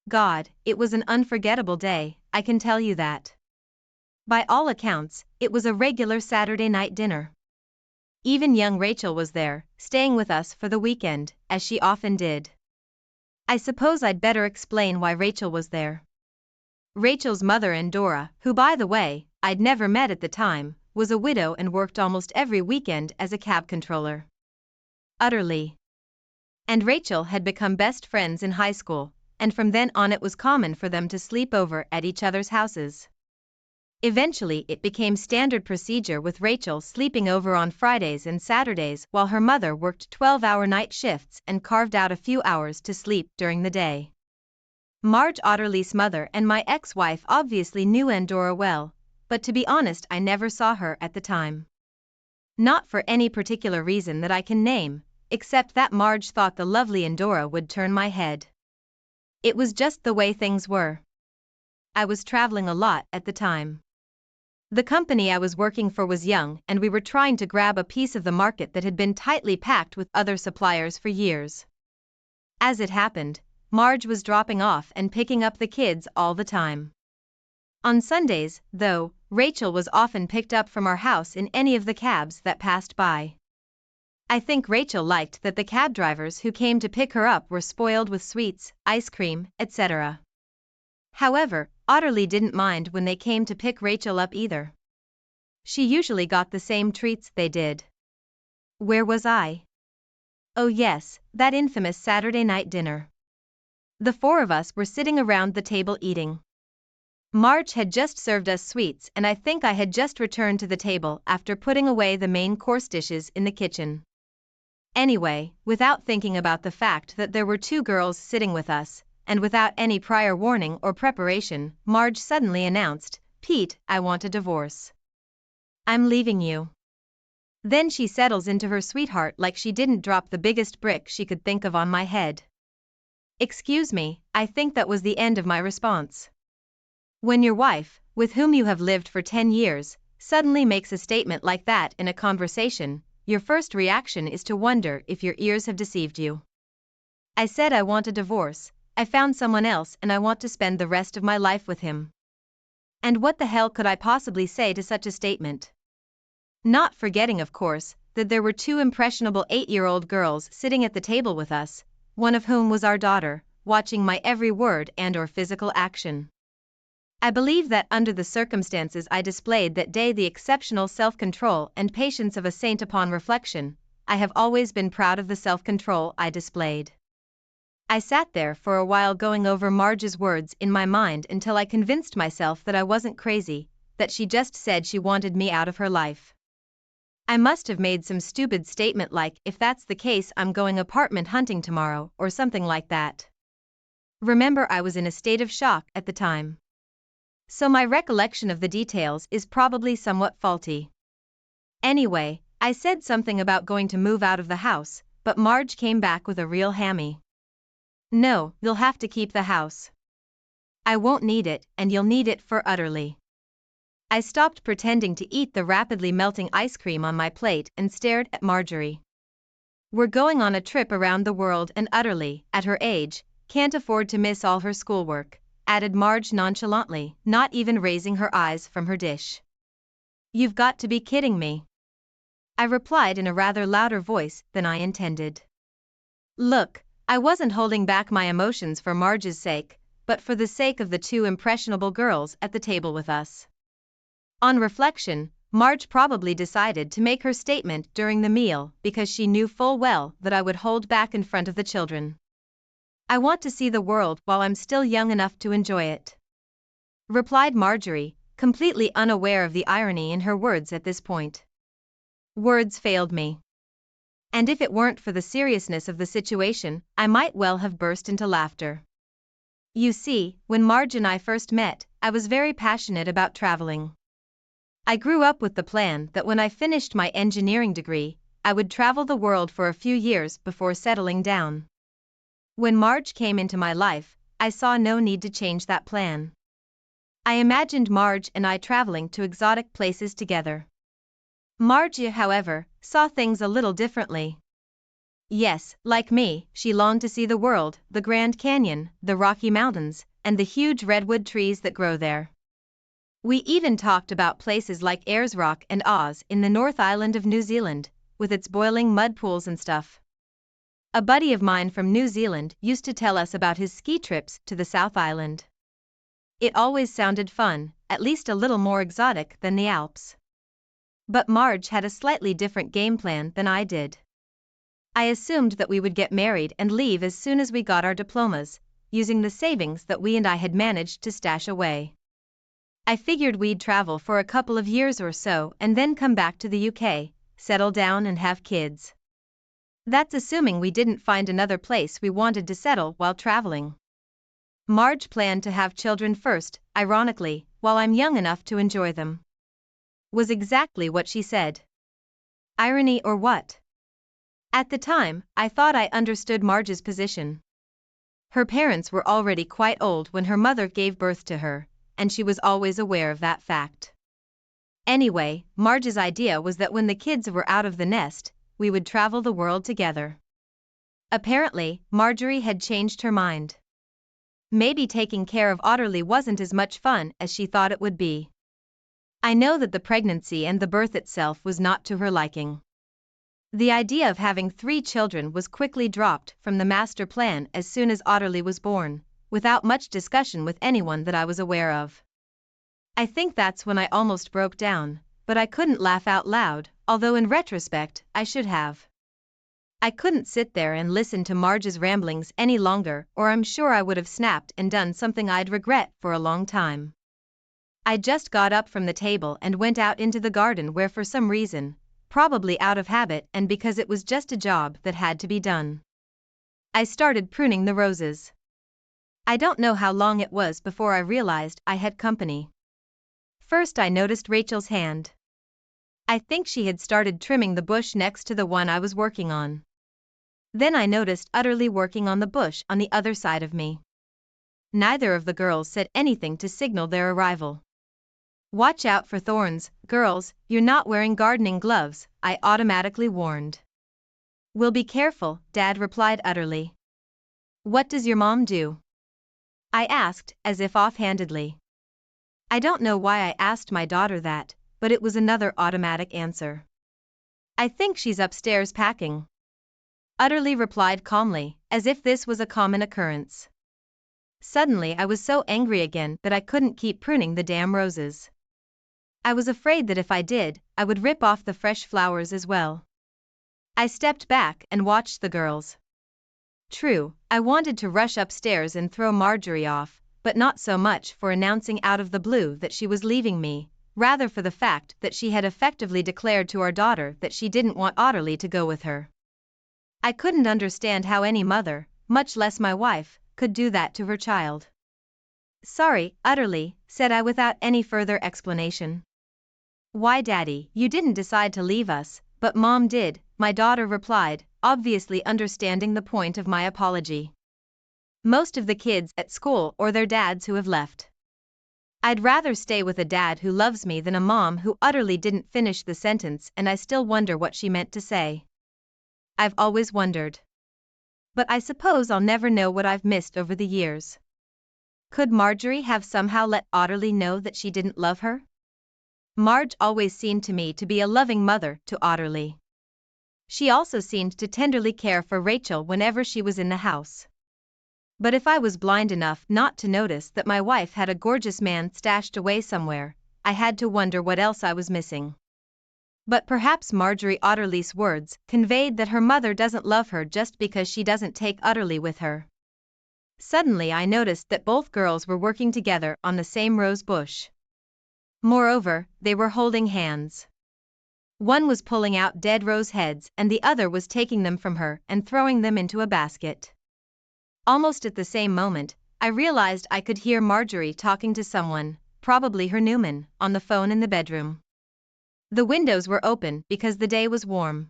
God, it was an unforgettable day, I can tell you that. By all accounts, it was a regular Saturday night dinner. Even young Rachel was there, staying with us for the weekend, as she often did. I suppose I'd better explain why Rachel was there. Rachel's mother and Dora, who by the way, I'd never met at the time, was a widow and worked almost every weekend as a cab controller. Utterly. And Rachel had become best friends in high school, and from then on it was common for them to sleep over at each other's houses. Eventually it became standard procedure with Rachel sleeping over on Fridays and Saturdays while her mother worked 12-hour night shifts and carved out a few hours to sleep during the day. Marge Otterly's mother and my ex-wife obviously knew Dora well, but to be honest I never saw her at the time. Not for any particular reason that I can name, except that Marge thought the lovely Dora would turn my head. It was just the way things were. I was traveling a lot at the time. The company I was working for was young and we were trying to grab a piece of the market that had been tightly packed with other suppliers for years. As it happened, Marge was dropping off and picking up the kids all the time. On Sundays, though, Rachel was often picked up from our house in any of the cabs that passed by. I think Rachel liked that the cab drivers who came to pick her up were spoiled with sweets, ice cream, etc. However, Otterly didn't mind when they came to pick Rachel up either. She usually got the same treats they did. Where was I? Oh yes, that infamous Saturday night dinner. The four of us were sitting around the table eating. Marge had just served us sweets and I think I had just returned to the table after putting away the main course dishes in the kitchen. Anyway, without thinking about the fact that there were two girls sitting with us, and without any prior warning or preparation, Marge suddenly announced, "Pete, I want a divorce. I'm leaving you." Then she settles into her sweetheart like she didn't drop the biggest brick she could think of on my head. Excuse me, I think that was the end of my response. When your wife, with whom you have lived for 10 years, suddenly makes a statement like that in a conversation, your first reaction is to wonder if your ears have deceived you. I said I want a divorce. I found someone else and I want to spend the rest of my life with him. And what the hell could I possibly say to such a statement? Not forgetting, of course, that there were two impressionable 8-year-old girls sitting at the table with us, one of whom was our daughter, watching my every word and/or physical action. I believe that under the circumstances I displayed that day the exceptional self-control and patience of a saint. Upon reflection, I have always been proud of the self-control I displayed. I sat there for a while going over Marge's words in my mind until I convinced myself that I wasn't crazy, that she just said she wanted me out of her life. I must have made some stupid statement like, "If that's the case, I'm going apartment hunting tomorrow," or something like that. Remember, I was in a state of shock at the time. So my recollection of the details is probably somewhat faulty. Anyway, I said something about going to move out of the house, but Marge came back with a real hammy. "No, you'll have to keep the house. I won't need it, and you'll need it for Utterly." I stopped pretending to eat the rapidly melting ice cream on my plate and stared at Marjorie. "We're going on a trip around the world and Utterly, at her age, can't afford to miss all her schoolwork," added Marge nonchalantly, not even raising her eyes from her dish. "You've got to be kidding me," I replied in a rather louder voice than I intended. Look, I wasn't holding back my emotions for Marge's sake, but for the sake of the two impressionable girls at the table with us. On reflection, Marge probably decided to make her statement during the meal because she knew full well that I would hold back in front of the children. "I want to see the world while I'm still young enough to enjoy it," replied Marjorie, completely unaware of the irony in her words at this point. Words failed me. And if it weren't for the seriousness of the situation, I might well have burst into laughter. You see, when Marge and I first met, I was very passionate about traveling. I grew up with the plan that when I finished my engineering degree, I would travel the world for a few years before settling down. When Marge came into my life, I saw no need to change that plan. I imagined Marge and I traveling to exotic places together. Marge, however, saw things a little differently. Yes, like me, she longed to see the world, the Grand Canyon, the Rocky Mountains, and the huge redwood trees that grow there. We even talked about places like Ayers Rock and Oz in the North Island of New Zealand, with its boiling mud pools and stuff. A buddy of mine from New Zealand used to tell us about his ski trips to the South Island. It always sounded fun, at least a little more exotic than the Alps. But Marge had a slightly different game plan than I did. I assumed that we would get married and leave as soon as we got our diplomas, using the savings that we and I had managed to stash away. I figured we'd travel for a couple of years or so and then come back to the UK, settle down and have kids. That's assuming we didn't find another place we wanted to settle while traveling. Marge planned to have children first, ironically, while I'm young enough to enjoy them. Was exactly what she said. Irony or what? At the time, I thought I understood Marge's position. Her parents were already quite old when her mother gave birth to her, and she was always aware of that fact. Anyway, Marge's idea was that when the kids were out of the nest, we would travel the world together. Apparently, Marjorie had changed her mind. Maybe taking care of Otterly wasn't as much fun as she thought it would be. I know that the pregnancy and the birth itself was not to her liking. The idea of having 3 children was quickly dropped from the master plan as soon as Otterly was born, without much discussion with anyone that I was aware of. I think that's when I almost broke down, but I couldn't laugh out loud, although in retrospect, I should have. I couldn't sit there and listen to Marge's ramblings any longer, or I'm sure I would have snapped and done something I'd regret for a long time. I just got up from the table and went out into the garden where for some reason, probably out of habit and because it was just a job that had to be done, I started pruning the roses. I don't know how long it was before I realized I had company. First I noticed Rachel's hand. I think she had started trimming the bush next to the one I was working on. Then I noticed Utterly working on the bush on the other side of me. Neither of the girls said anything to signal their arrival. Watch out for thorns, girls, you're not wearing gardening gloves, I automatically warned. We'll be careful, Dad replied Utterly. What does your mom do? I asked, as if offhandedly. I don't know why I asked my daughter that, but it was another automatic answer. I think she's upstairs packing. Utterly replied calmly, as if this was a common occurrence. Suddenly I was so angry again that I couldn't keep pruning the damn roses. I was afraid that if I did, I would rip off the fresh flowers as well. I stepped back and watched the girls. True, I wanted to rush upstairs and throw Marjorie off, but not so much for announcing out of the blue that she was leaving me, rather for the fact that she had effectively declared to our daughter that she didn't want Otterly to go with her. I couldn't understand how any mother, much less my wife, could do that to her child. Sorry, Utterly, said I without any further explanation. Why, Daddy, you didn't decide to leave us, but Mom did, my daughter replied, obviously understanding the point of my apology. Most of the kids at school or their dads who have left. I'd rather stay with a dad who loves me than a mom who utterly didn't finish the sentence, and I still wonder what she meant to say. I've always wondered. But I suppose I'll never know what I've missed over the years. Could Marjorie have somehow let Otterly know that she didn't love her? Marge always seemed to me to be a loving mother to Otterly. She also seemed to tenderly care for Rachel whenever she was in the house. But if I was blind enough not to notice that my wife had a gorgeous man stashed away somewhere, I had to wonder what else I was missing. But perhaps Marjorie Otterly's words conveyed that her mother doesn't love her just because she doesn't take Utterly with her. Suddenly I noticed that both girls were working together on the same rose bush. Moreover, they were holding hands. One was pulling out dead rose heads and the other was taking them from her and throwing them into a basket. Almost at the same moment, I realized I could hear Marjorie talking to someone, probably her Newman, on the phone in the bedroom. The windows were open because the day was warm.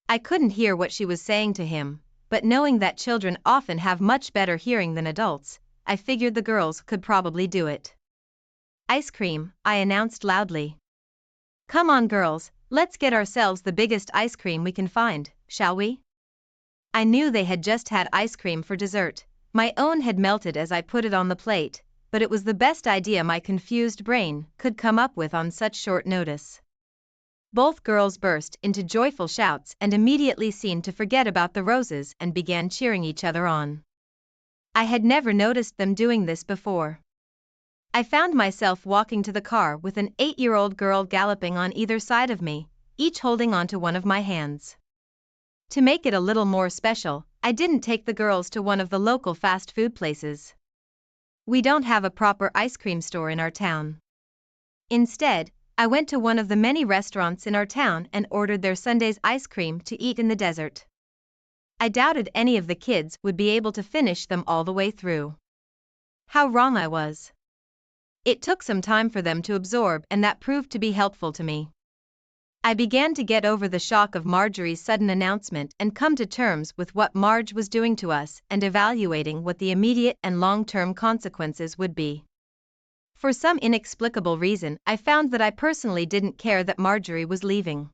I couldn't hear what she was saying to him, but knowing that children often have much better hearing than adults, I figured the girls could probably do it. Ice cream, I announced loudly. Come on girls, let's get ourselves the biggest ice cream we can find, shall we? I knew they had just had ice cream for dessert. My own had melted as I put it on the plate, but it was the best idea my confused brain could come up with on such short notice. Both girls burst into joyful shouts and immediately seemed to forget about the roses and began cheering each other on. I had never noticed them doing this before. I found myself walking to the car with an 8-year-old girl galloping on either side of me, each holding onto one of my hands. To make it a little more special, I didn't take the girls to one of the local fast food places. We don't have a proper ice cream store in our town. Instead, I went to one of the many restaurants in our town and ordered their Sunday's ice cream to eat in the desert. I doubted any of the kids would be able to finish them all the way through. How wrong I was. It took some time for them to absorb, and that proved to be helpful to me. I began to get over the shock of Marjorie's sudden announcement and come to terms with what Marge was doing to us and evaluating what the immediate and long-term consequences would be. For some inexplicable reason, I found that I personally didn't care that Marjorie was leaving.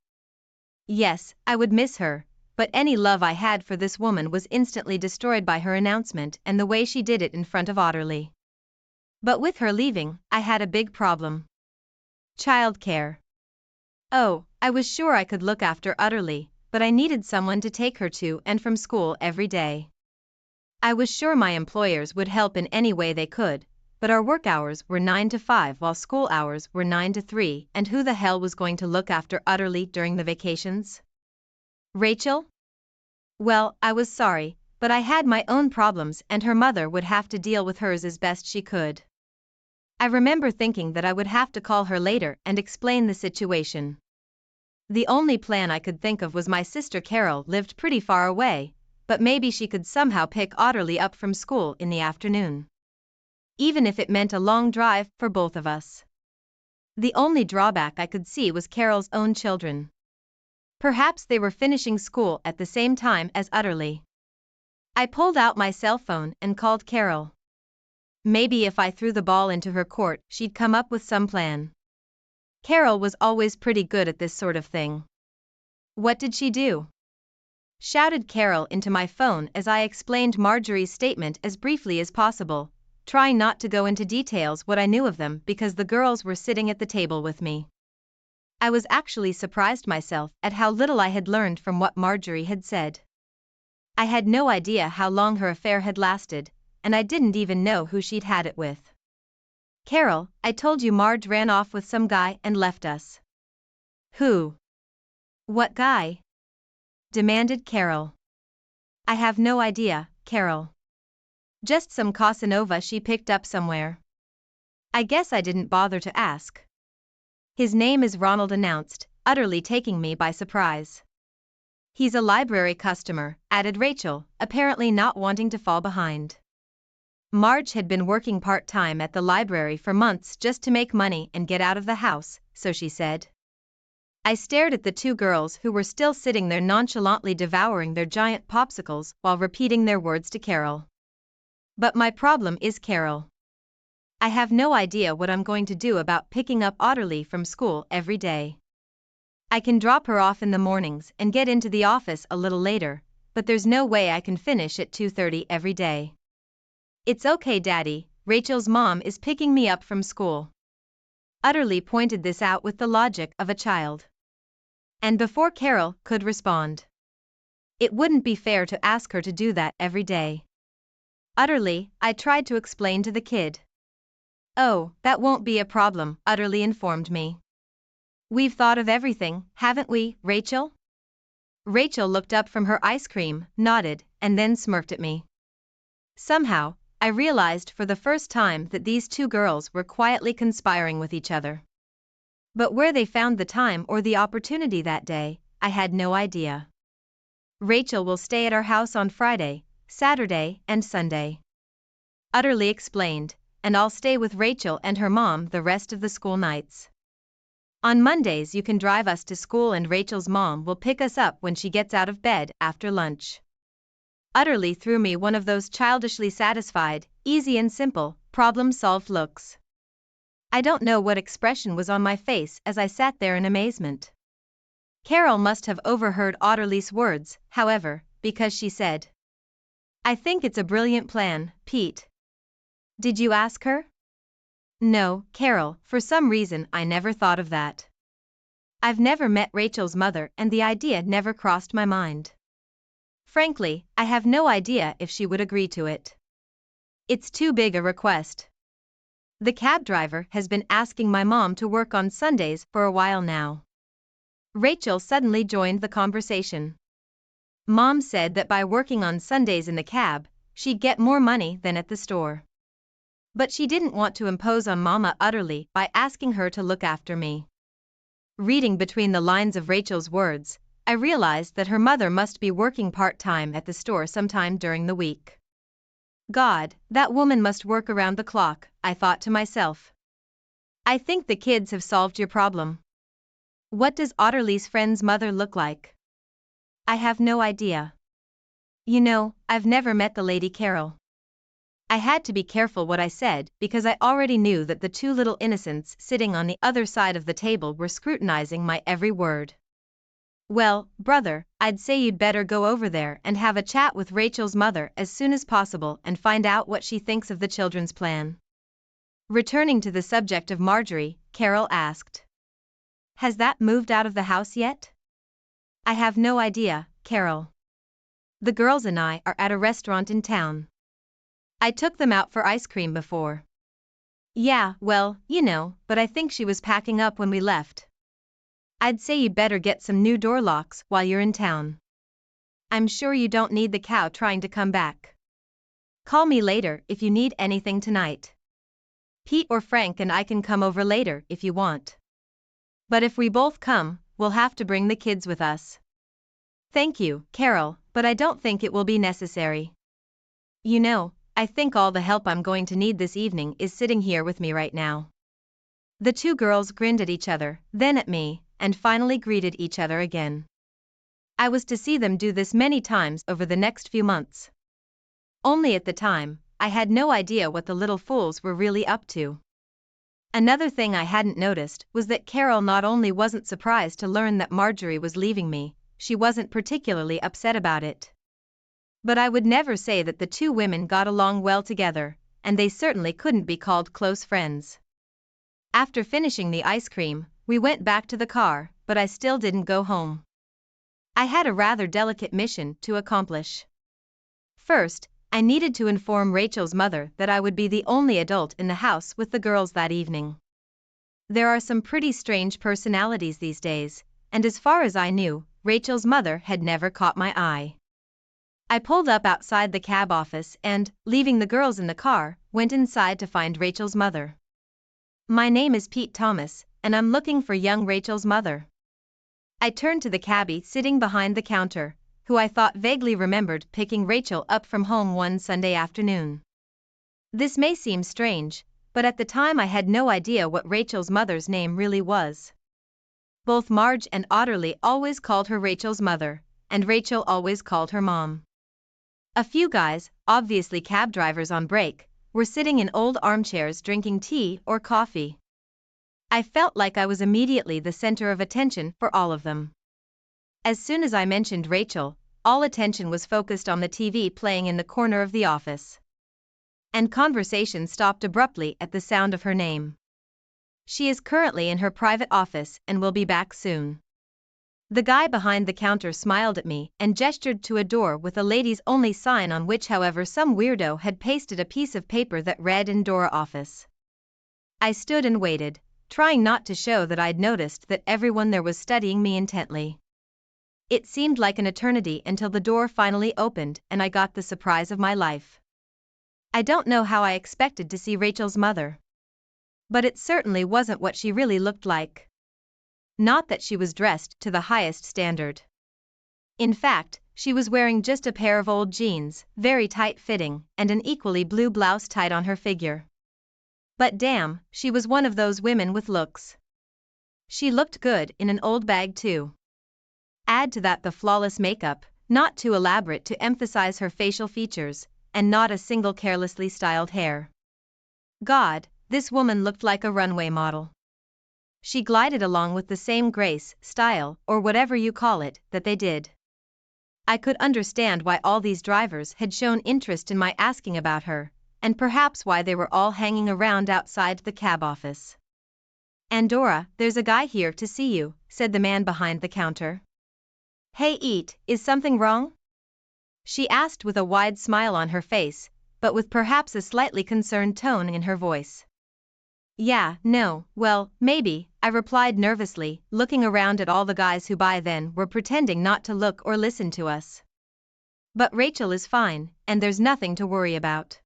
Yes, I would miss her, but any love I had for this woman was instantly destroyed by her announcement and the way she did it in front of Otterly. But with her leaving, I had a big problem. Childcare. Oh, I was sure I could look after Otterly, but I needed someone to take her to and from school every day. I was sure my employers would help in any way they could, but our work hours were 9 to 5 while school hours were 9 to 3, and who the hell was going to look after Otterly during the vacations? Rachel? Well, I was sorry, but I had my own problems and her mother would have to deal with hers as best she could. I remember thinking that I would have to call her later and explain the situation. The only plan I could think of was my sister Carol lived pretty far away, but maybe she could somehow pick Otterly up from school in the afternoon. Even if it meant a long drive for both of us. The only drawback I could see was Carol's own children. Perhaps they were finishing school at the same time as Otterly. I pulled out my cell phone and called Carol. Maybe if I threw the ball into her court, she'd come up with some plan. Carol was always pretty good at this sort of thing. What did she do? Shouted Carol into my phone as I explained Marjorie's statement as briefly as possible, trying not to go into details what I knew of them because the girls were sitting at the table with me. I was actually surprised myself at how little I had learned from what Marjorie had said. I had no idea how long her affair had lasted, and I didn't even know who she'd had it with. Carol, I told you Marge ran off with some guy and left us. Who? What guy? Demanded Carol. I have no idea, Carol. Just some Casanova she picked up somewhere. I guess I didn't bother to ask. His name is Ronald announced, utterly taking me by surprise. He's a library customer, added Rachel, apparently not wanting to fall behind. Marge had been working part-time at the library for months just to make money and get out of the house, so she said. I stared at the two girls who were still sitting there nonchalantly devouring their giant popsicles while repeating their words to Carol. But my problem is Carol. I have no idea what I'm going to do about picking up Otterly from school every day. I can drop her off in the mornings and get into the office a little later, but there's no way I can finish at 2:30 every day. It's okay, Daddy, Rachel's mom is picking me up from school. Otterly pointed this out with the logic of a child. And before Carol could respond, it wouldn't be fair to ask her to do that every day. Otterly, I tried to explain to the kid. Oh, that won't be a problem, Otterly informed me. We've thought of everything, haven't we, Rachel? Rachel looked up from her ice cream, nodded, and then smirked at me. Somehow, I realized for the first time that these two girls were quietly conspiring with each other. But where they found the time or the opportunity that day, I had no idea. Rachel will stay at our house on Friday, Saturday, and Sunday. Otterly explained, and I'll stay with Rachel and her mom the rest of the school nights. On Mondays you can drive us to school and Rachel's mom will pick us up when she gets out of bed after lunch. Otterly threw me one of those childishly satisfied, easy and simple, problem-solved looks. I don't know what expression was on my face as I sat there in amazement. Carol must have overheard Otterly's words, however, because she said, "I think it's a brilliant plan, Pete." "Did you ask her?" "No, Carol, for some reason I never thought of that. I've never met Rachel's mother and the idea never crossed my mind. Frankly, I have no idea if she would agree to it. It's too big a request. The cab driver has been asking my mom to work on Sundays for a while now." Rachel suddenly joined the conversation. "Mom said that by working on Sundays in the cab, she'd get more money than at the store. But she didn't want to impose on Mama utterly by asking her to look after me." Reading between the lines of Rachel's words, I realized that her mother must be working part-time at the store sometime during the week. God, that woman must work around the clock, I thought to myself. "I think the kids have solved your problem. What does Otterly's friend's mother look like?" "I have no idea. You know, I've never met the lady Carol." I had to be careful what I said because I already knew that the two little innocents sitting on the other side of the table were scrutinizing my every word. "Well, brother, I'd say you'd better go over there and have a chat with Rachel's mother as soon as possible and find out what she thinks of the children's plan." Returning to the subject of Marjorie, Carol asked, "Has that moved out of the house yet?" "I have no idea, Carol. The girls and I are at a restaurant in town. I took them out for ice cream before." "Yeah, well, you know, but I think she was packing up when we left. I'd say you'd better get some new door locks while you're in town. I'm sure you don't need the cow trying to come back. Call me later if you need anything tonight. Pete or Frank and I can come over later if you want. But if we both come, we'll have to bring the kids with us." "Thank you, Carol, but I don't think it will be necessary. You know, I think all the help I'm going to need this evening is sitting here with me right now." The two girls grinned at each other, then at me, and finally greeted each other again. I was to see them do this many times over the next few months. Only at the time, I had no idea what the little fools were really up to. Another thing I hadn't noticed was that Carol not only wasn't surprised to learn that Marjorie was leaving me, she wasn't particularly upset about it. But I would never say that the two women got along well together, and they certainly couldn't be called close friends. After finishing the ice cream, we went back to the car, but I still didn't go home. I had a rather delicate mission to accomplish. First, I needed to inform Rachel's mother that I would be the only adult in the house with the girls that evening. There are some pretty strange personalities these days, and as far as I knew, Rachel's mother had never caught my eye. I pulled up outside the cab office and, leaving the girls in the car, went inside to find Rachel's mother. "My name is Pete Thomas, and I'm looking for young Rachel's mother." I turned to the cabbie sitting behind the counter, who I thought vaguely remembered picking Rachel up from home one Sunday afternoon. This may seem strange, but at the time I had no idea what Rachel's mother's name really was. Both Marge and Otterly always called her Rachel's mother, and Rachel always called her mom. A few guys, obviously cab drivers on break, were sitting in old armchairs drinking tea or coffee. I felt like I was immediately the center of attention for all of them. As soon as I mentioned Rachel, all attention was focused on the TV playing in the corner of the office. And conversation stopped abruptly at the sound of her name. "She is currently in her private office and will be back soon." The guy behind the counter smiled at me and gestured to a door with a ladies only sign on which, however, some weirdo had pasted a piece of paper that read "Indoor Office." I stood and waited, trying not to show that I'd noticed that everyone there was studying me intently. It seemed like an eternity until the door finally opened and I got the surprise of my life. I don't know how I expected to see Rachel's mother. But it certainly wasn't what she really looked like. Not that she was dressed to the highest standard. In fact, she was wearing just a pair of old jeans, very tight-fitting, and an equally blue blouse tied on her figure. But damn, she was one of those women with looks. She looked good in an old bag too. Add to that the flawless makeup, not too elaborate to emphasize her facial features, and not a single carelessly styled hair. God, this woman looked like a runway model. She glided along with the same grace, style, or whatever you call it, that they did. I could understand why all these drivers had shown interest in my asking about her, and perhaps why they were all hanging around outside the cab office. "Andorra, there's a guy here to see you," said the man behind the counter. "Hey Eat, is something wrong?" she asked with a wide smile on her face, but with perhaps a slightly concerned tone in her voice. "Yeah, no, well, maybe," I replied nervously, looking around at all the guys who by then were pretending not to look or listen to us. "But Rachel is fine, and there's nothing to worry about.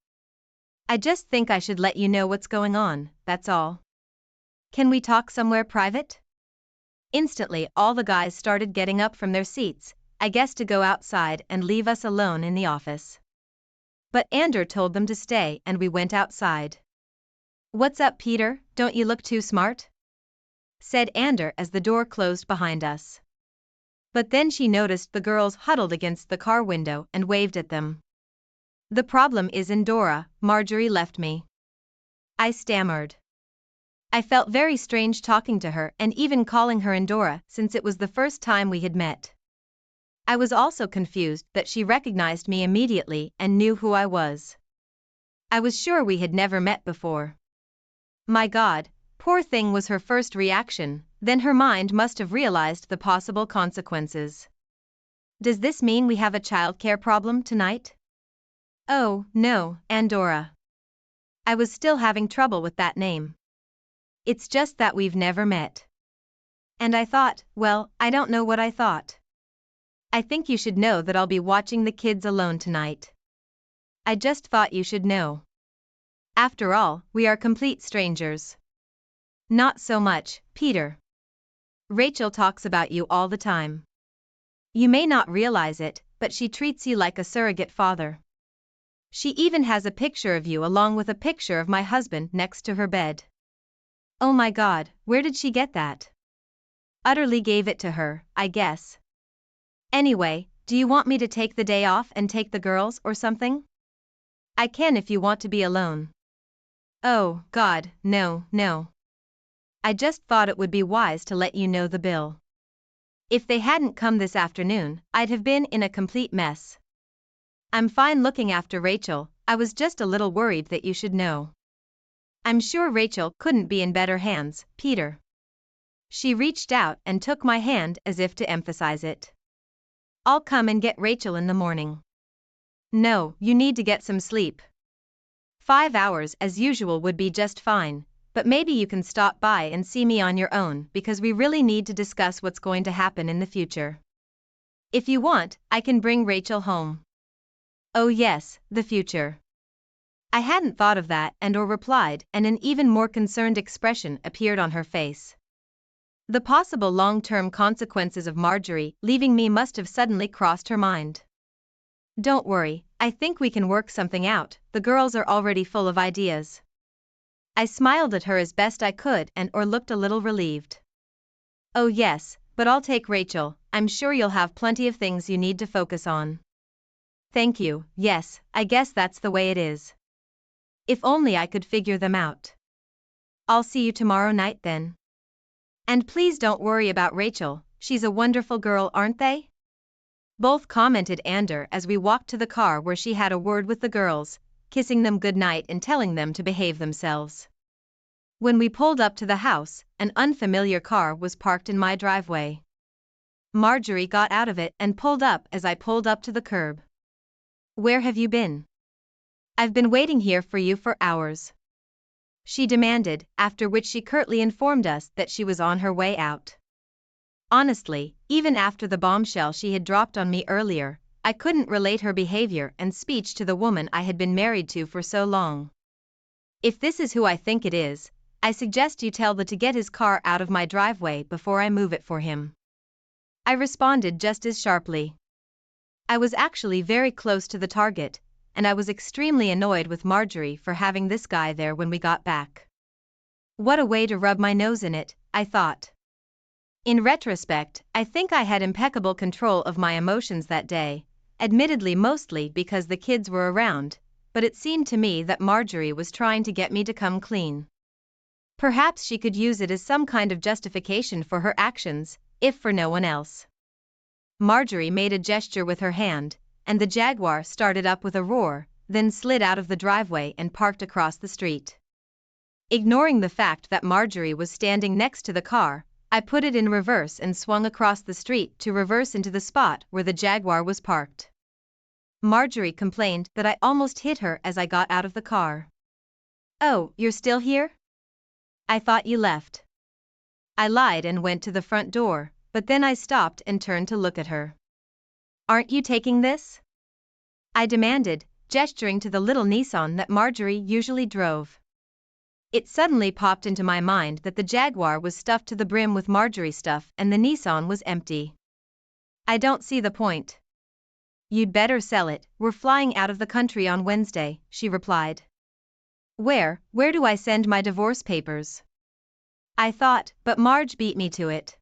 I just think I should let you know what's going on, that's all. Can we talk somewhere private?" Instantly all the guys started getting up from their seats, I guess to go outside and leave us alone in the office. But Ander told them to stay and we went outside. "What's up, Peter, don't you look too smart?" said Ander as the door closed behind us. But then she noticed the girls huddled against the car window and waved at them. "The problem is Andorra, Marjorie left me," I stammered. I felt very strange talking to her and even calling her Andorra since it was the first time we had met. I was also confused that she recognized me immediately and knew who I was. I was sure we had never met before. My God, poor thing, was her first reaction, then her mind must have realized the possible consequences. "Does this mean we have a childcare problem tonight?" "Oh, no, Andorra. I was still having trouble with that name. It's just that we've never met." And I thought, well, I don't know what I thought. "I think you should know that I'll be watching the kids alone tonight. I just thought you should know. After all, we are complete strangers." "Not so much, Peter. Rachel talks about you all the time. You may not realize it, but she treats you like a surrogate father. She even has a picture of you along with a picture of my husband next to her bed." Oh my God, where did she get that? Utterly gave it to her, I guess. "Anyway, do you want me to take the day off and take the girls or something?" "I can if you want to be alone." "Oh, God, no, no. I just thought it would be wise to let you know the bill. If they hadn't come this afternoon, I'd have been in a complete mess. I'm fine looking after Rachel, I was just a little worried that you should know. I'm sure Rachel couldn't be in better hands, Peter." She reached out and took my hand as if to emphasize it. "I'll come and get Rachel in the morning." "No, you need to get some sleep. 5 hours as usual would be just fine, but maybe you can stop by and see me on your own because we really need to discuss what's going to happen in the future. If you want, I can bring Rachel home." Oh yes, the future. I hadn't thought of that and/or replied, and an even more concerned expression appeared on her face. The possible long-term consequences of Marjorie leaving me must have suddenly crossed her mind. "Don't worry, I think we can work something out, the girls are already full of ideas." I smiled at her as best I could and/or looked a little relieved. "Oh yes, but I'll take Rachel, I'm sure you'll have plenty of things you need to focus on." "Thank you, yes, I guess that's the way it is. If only I could figure them out." "I'll see you tomorrow night then. And please don't worry about Rachel, she's a wonderful girl, aren't they?" Both commented Ander as we walked to the car where she had a word with the girls, kissing them goodnight and telling them to behave themselves. When we pulled up to the house, an unfamiliar car was parked in my driveway. Marjorie got out of it and pulled up as I pulled up to the curb. "Where have you been?" "I've been waiting here for you for hours," she demanded, after which she curtly informed us that she was on her way out. Honestly, even after the bombshell she had dropped on me earlier, I couldn't relate her behavior and speech to the woman I had been married to for so long. "If this is who I think it is, I suggest you tell the to get his car out of my driveway before I move it for him," I responded just as sharply. I was actually very close to the target, and I was extremely annoyed with Marjorie for having this guy there when we got back. What a way to rub my nose in it, I thought. In retrospect, I think I had impeccable control of my emotions that day, admittedly mostly because the kids were around, but it seemed to me that Marjorie was trying to get me to come clean. Perhaps she could use it as some kind of justification for her actions, if for no one else. Marjorie made a gesture with her hand, and the Jaguar started up with a roar, then slid out of the driveway and parked across the street. Ignoring the fact that Marjorie was standing next to the car, I put it in reverse and swung across the street to reverse into the spot where the Jaguar was parked. Marjorie complained that I almost hit her as I got out of the car. "Oh, you're still here? I thought you left." I lied and went to the front door, but then I stopped and turned to look at her. "Aren't you taking this?" I demanded, gesturing to the little Nissan that Marjorie usually drove. It suddenly popped into my mind that the Jaguar was stuffed to the brim with Marjorie stuff and the Nissan was empty. "I don't see the point." "You'd better sell it, we're flying out of the country on Wednesday," she replied. Where do I send my divorce papers?" I thought, but Marge beat me to it.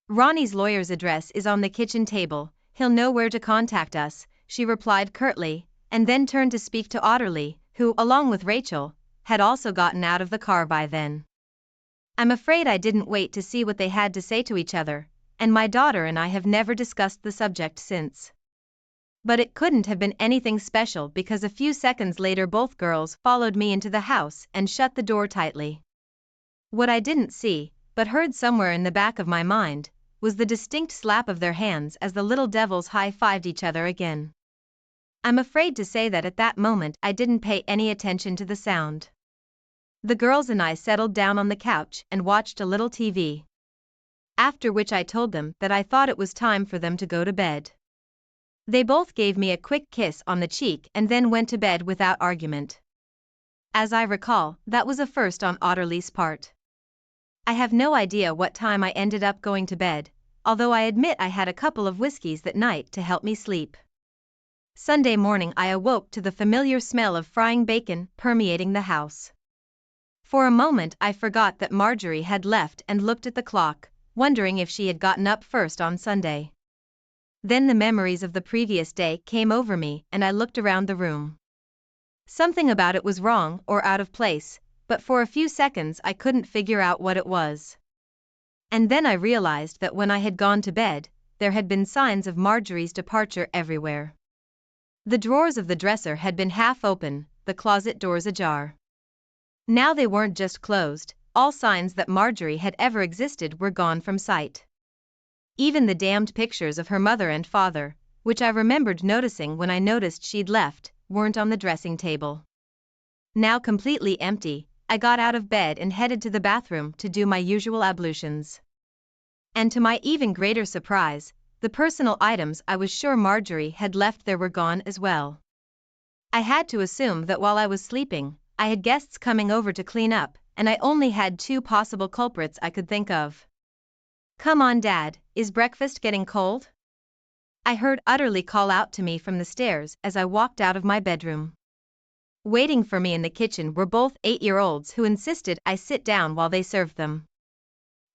"Ronnie's lawyer's address is on the kitchen table, he'll know where to contact us," she replied curtly, and then turned to speak to Otterly, who, along with Rachel, had also gotten out of the car by then. I'm afraid I didn't wait to see what they had to say to each other, and my daughter and I have never discussed the subject since. But it couldn't have been anything special because a few seconds later both girls followed me into the house and shut the door tightly. What I didn't see, but heard somewhere in the back of my mind, was the distinct slap of their hands as the little devils high-fived each other again. I'm afraid to say that at that moment I didn't pay any attention to the sound. The girls and I settled down on the couch and watched a little TV. After which I told them that I thought it was time for them to go to bed. They both gave me a quick kiss on the cheek and then went to bed without argument. As I recall, that was a first on Otterly's part. I have no idea what time I ended up going to bed, although I admit I had a couple of whiskeys that night to help me sleep. Sunday morning I awoke to the familiar smell of frying bacon permeating the house. For a moment I forgot that Marjorie had left and looked at the clock, wondering if she had gotten up first on Sunday. Then the memories of the previous day came over me and I looked around the room. Something about it was wrong or out of place, but for a few seconds I couldn't figure out what it was. And then I realized that when I had gone to bed, there had been signs of Marjorie's departure everywhere. The drawers of the dresser had been half open, the closet doors ajar. Now they weren't just closed, all signs that Marjorie had ever existed were gone from sight. Even the damned pictures of her mother and father, which I remembered noticing when I noticed she'd left, weren't on the dressing table. Now completely empty, I got out of bed and headed to the bathroom to do my usual ablutions. And to my even greater surprise, the personal items I was sure Marjorie had left there were gone as well. I had to assume that while I was sleeping, I had guests coming over to clean up, and I only had two possible culprits I could think of. "Come on, Dad, is breakfast getting cold?" I heard Utterly call out to me from the stairs as I walked out of my bedroom. Waiting for me in the kitchen were both 8-year-olds who insisted I sit down while they served them.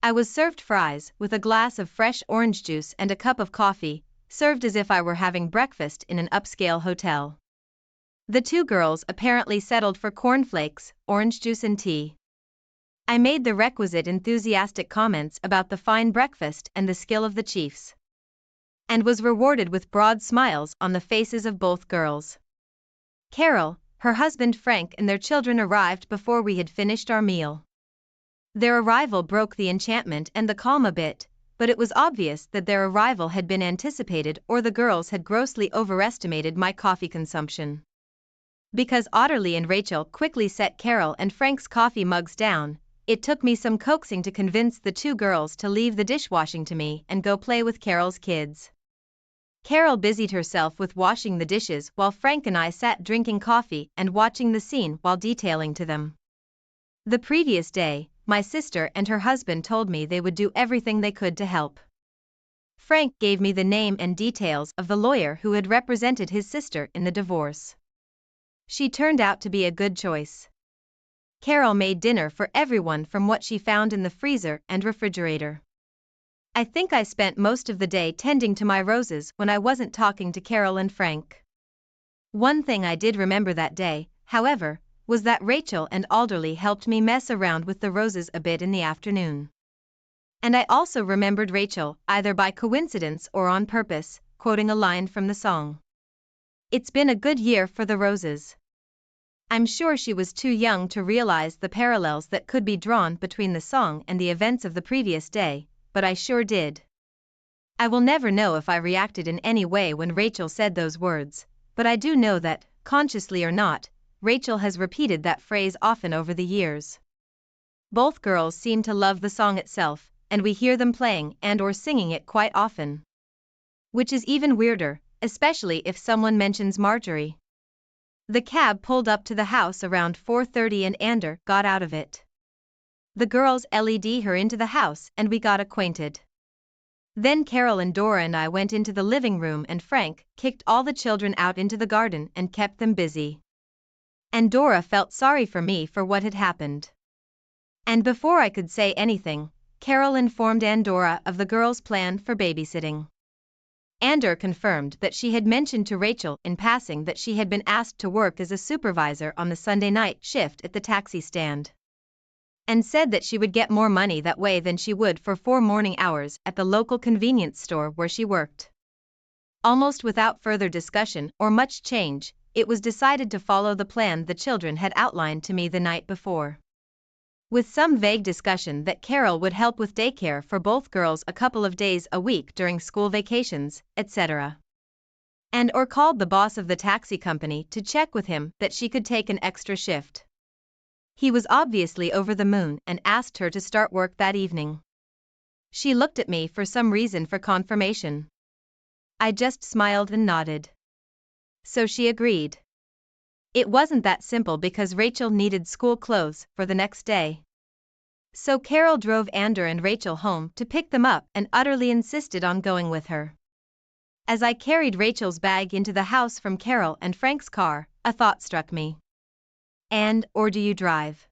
I was served fries with a glass of fresh orange juice and a cup of coffee, served as if I were having breakfast in an upscale hotel. The two girls apparently settled for cornflakes, orange juice and tea. I made the requisite enthusiastic comments about the fine breakfast and the skill of the chiefs, and was rewarded with broad smiles on the faces of both girls. Carol, her husband Frank and their children arrived before we had finished our meal. Their arrival broke the enchantment and the calm a bit, but it was obvious that their arrival had been anticipated or the girls had grossly overestimated my coffee consumption. Because Otterly and Rachel quickly set Carol and Frank's coffee mugs down, it took me some coaxing to convince the two girls to leave the dishwashing to me and go play with Carol's kids. Carol busied herself with washing the dishes while Frank and I sat drinking coffee and watching the scene while detailing to them. The previous day, my sister and her husband told me they would do everything they could to help. Frank gave me the name and details of the lawyer who had represented his sister in the divorce. She turned out to be a good choice. Carol made dinner for everyone from what she found in the freezer and refrigerator. I think I spent most of the day tending to my roses when I wasn't talking to Carol and Frank. One thing I did remember that day, however, was that Rachel and Alderly helped me mess around with the roses a bit in the afternoon. And I also remembered Rachel, either by coincidence or on purpose, quoting a line from the song. It's been a good year for the roses. I'm sure she was too young to realize the parallels that could be drawn between the song and the events of the previous day, but I sure did. I will never know if I reacted in any way when Rachel said those words, but I do know that, consciously or not, Rachel has repeated that phrase often over the years. Both girls seem to love the song itself, and we hear them playing and/or singing it quite often. Which is even weirder, especially if someone mentions Marjorie. The cab pulled up to the house around 4:30 and Ander got out of it. The girls led her into the house and we got acquainted. Then Carol and Dora and I went into the living room and Frank kicked all the children out into the garden and kept them busy. And Dora felt sorry for me for what had happened. And before I could say anything, Carol informed Dora of the girls' plan for babysitting. Ander confirmed that she had mentioned to Rachel in passing that she had been asked to work as a supervisor on the Sunday night shift at the taxi stand. And said that she would get more money that way than she would for 4 morning hours at the local convenience store where she worked. Almost without further discussion or much change, it was decided to follow the plan the children had outlined to me the night before. With some vague discussion that Carol would help with daycare for both girls a couple of days a week during school vacations, etc. And/or called the boss of the taxi company to check with him that she could take an extra shift. He was obviously over the moon and asked her to start work that evening. She looked at me for some reason for confirmation. I just smiled and nodded. So she agreed. It wasn't that simple because Rachel needed school clothes for the next day. So Carol drove Ander and Rachel home to pick them up and utterly insisted on going with her. As I carried Rachel's bag into the house from Carol and Frank's car, a thought struck me. Or do you drive?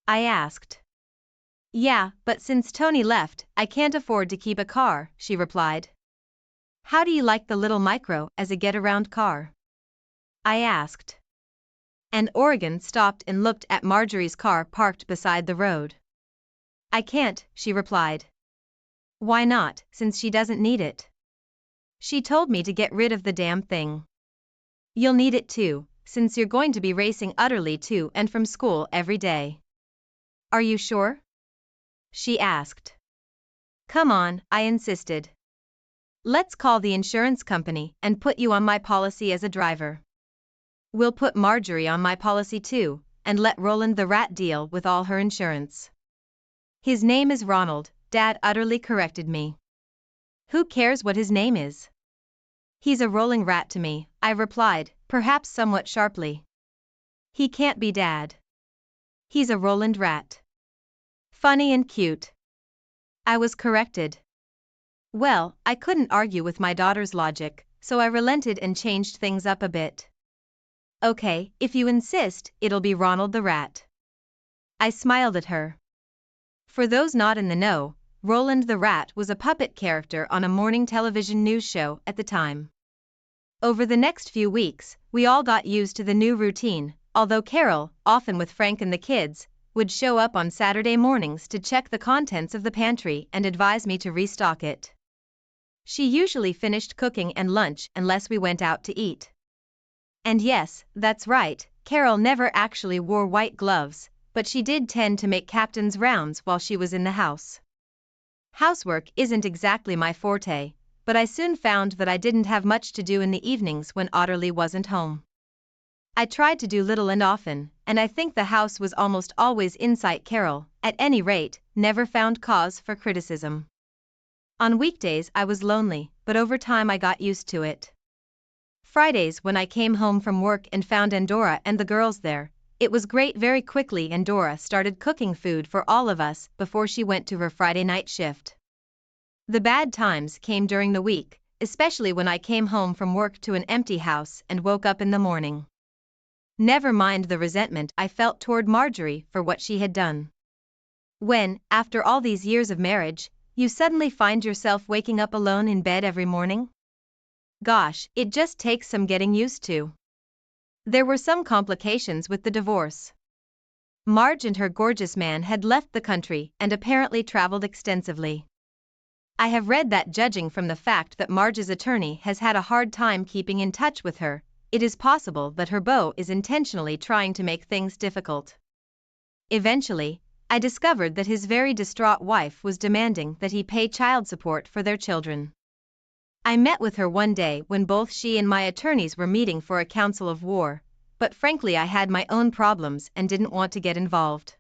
I asked. Yeah, but since Tony left, I can't afford to keep a car, she replied. How do you like the little Micro as a get-around car? I asked. And Oregon stopped and looked at Marjorie's car parked beside the road. I can't, she replied. Why not, since she doesn't need it? She told me to get rid of the damn thing. You'll need it too, since you're going to be racing utterly to and from school every day. Are you sure? She asked. Come on, I insisted. Let's call the insurance company and put you on my policy as a driver. We'll put Marjorie on my policy too, and let Roland the rat deal with all her insurance. His name is Ronald, Dad utterly corrected me. Who cares what his name is? He's a rolling rat to me, I replied, perhaps somewhat sharply. He can't be Dad. He's a Roland rat. Funny and cute. I was corrected. Well, I couldn't argue with my daughter's logic, so I relented and changed things up a bit. Okay, if you insist, it'll be Ronald the rat. I smiled at her. For those not in the know, Roland the rat was a puppet character on a morning television news show at the time. Over the next few weeks, we all got used to the new routine, although Carol, often with Frank and the kids, would show up on Saturday mornings to check the contents of the pantry and advise me to restock it. She usually finished cooking and lunch unless we went out to eat. And yes, that's right, Carol never actually wore white gloves, but she did tend to make captain's rounds while she was in the house. Housework isn't exactly my forte, but I soon found that I didn't have much to do in the evenings when Otterly wasn't home. I tried to do little and often, and I think the house was almost always inside Carol, at any rate, never found cause for criticism. On weekdays I was lonely, but over time I got used to it. Fridays when I came home from work and found Dora and the girls there, it was great very quickly and Dora started cooking food for all of us before she went to her Friday night shift. The bad times came during the week, especially when I came home from work to an empty house and woke up in the morning. Never mind the resentment I felt toward Marjorie for what she had done. When, after all these years of marriage, you suddenly find yourself waking up alone in bed every morning? Gosh, it just takes some getting used to. There were some complications with the divorce. Marge and her gorgeous man had left the country and apparently traveled extensively. I have read that, judging from the fact that Marge's attorney has had a hard time keeping in touch with her, it is possible that her beau is intentionally trying to make things difficult. Eventually, I discovered that his very distraught wife was demanding that he pay child support for their children. I met with her one day when both she and my attorneys were meeting for a council of war, but frankly I had my own problems and didn't want to get involved.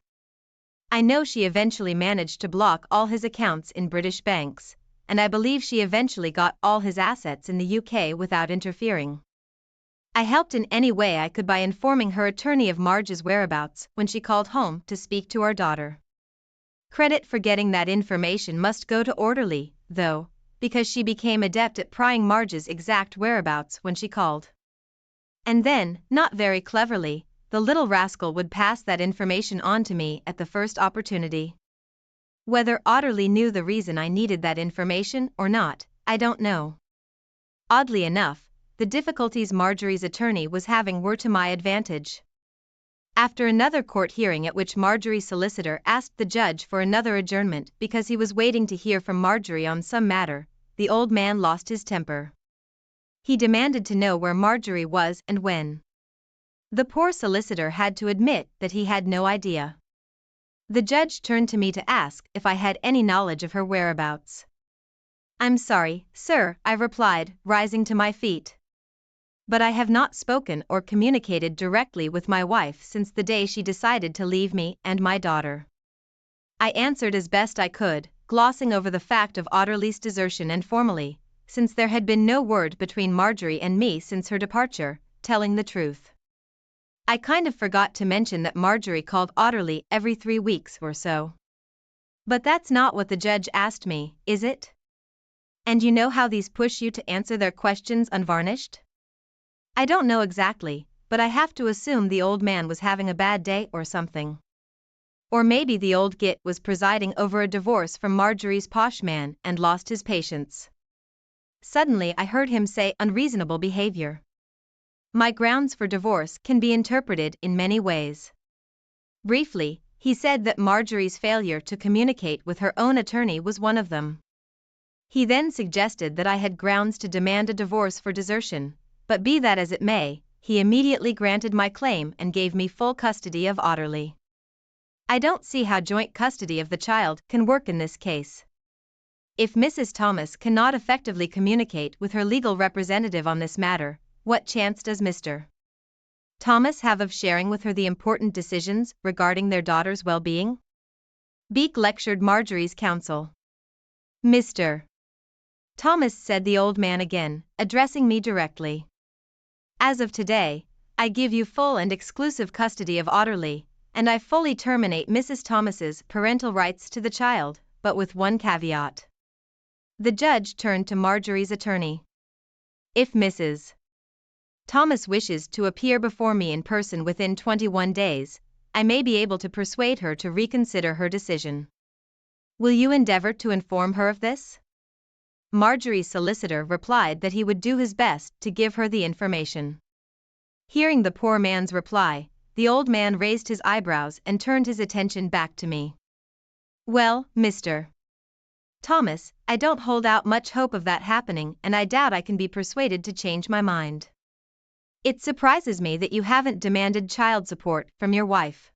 I know she eventually managed to block all his accounts in British banks, and I believe she eventually got all his assets in the UK without interfering. I helped in any way I could by informing her attorney of Marge's whereabouts when she called home to speak to our daughter. Credit for getting that information must go to Orderly, though, because she became adept at prying Marge's exact whereabouts when she called. And then, not very cleverly, the little rascal would pass that information on to me at the first opportunity. Whether Otterly knew the reason I needed that information or not, I don't know. Oddly enough, the difficulties Marjorie's attorney was having were to my advantage. After another court hearing at which Marjorie's solicitor asked the judge for another adjournment because he was waiting to hear from Marjorie on some matter, the old man lost his temper. He demanded to know where Marjorie was and when. The poor solicitor had to admit that he had no idea. The judge turned to me to ask if I had any knowledge of her whereabouts. "I'm sorry, sir," I replied, rising to my feet. "But I have not spoken or communicated directly with my wife since the day she decided to leave me and my daughter." I answered as best I could, glossing over the fact of Otterly's desertion and formally, since there had been no word between Marjorie and me since her departure, telling the truth. I kind of forgot to mention that Marjorie called Otterly every 3 weeks or so. But that's not what the judge asked me, is it? And you know how these push you to answer their questions unvarnished? I don't know exactly, but I have to assume the old man was having a bad day or something. Or maybe the old git was presiding over a divorce from Marjorie's posh man and lost his patience. Suddenly I heard him say unreasonable behavior. My grounds for divorce can be interpreted in many ways. Briefly, he said that Marjorie's failure to communicate with her own attorney was one of them. He then suggested that I had grounds to demand a divorce for desertion, but be that as it may, he immediately granted my claim and gave me full custody of Otterly. I don't see how joint custody of the child can work in this case. If Mrs. Thomas cannot effectively communicate with her legal representative on this matter, what chance does Mr. Thomas have of sharing with her the important decisions regarding their daughter's well-being? Beek lectured Marjorie's counsel. "Mr. Thomas," said the old man again, addressing me directly. "As of today, I give you full and exclusive custody of Otterly, and I fully terminate Mrs. Thomas's parental rights to the child, but with one caveat." The judge turned to Marjorie's attorney. "If Mrs. Thomas wishes to appear before me in person within 21 days, I may be able to persuade her to reconsider her decision. Will you endeavor to inform her of this?" Marjorie's solicitor replied that he would do his best to give her the information. Hearing the poor man's reply, the old man raised his eyebrows and turned his attention back to me. "Well, Mr. Thomas, I don't hold out much hope of that happening, and I doubt I can be persuaded to change my mind. It surprises me that you haven't demanded child support from your wife.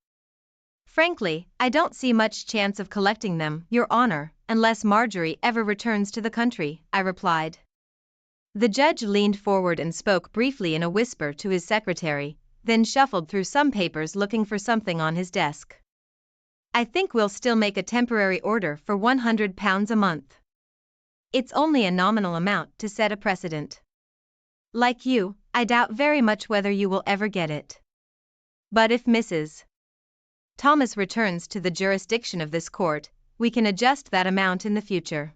Frankly, I don't see much chance of collecting them, Your Honor, unless Marjorie ever returns to the country," I replied. The judge leaned forward and spoke briefly in a whisper to his secretary, then shuffled through some papers looking for something on his desk. "I think we'll still make a temporary order for £100 a month. It's only a nominal amount to set a precedent. Like you, I doubt very much whether you will ever get it. But if Mrs. Thomas returns to the jurisdiction of this court, we can adjust that amount in the future.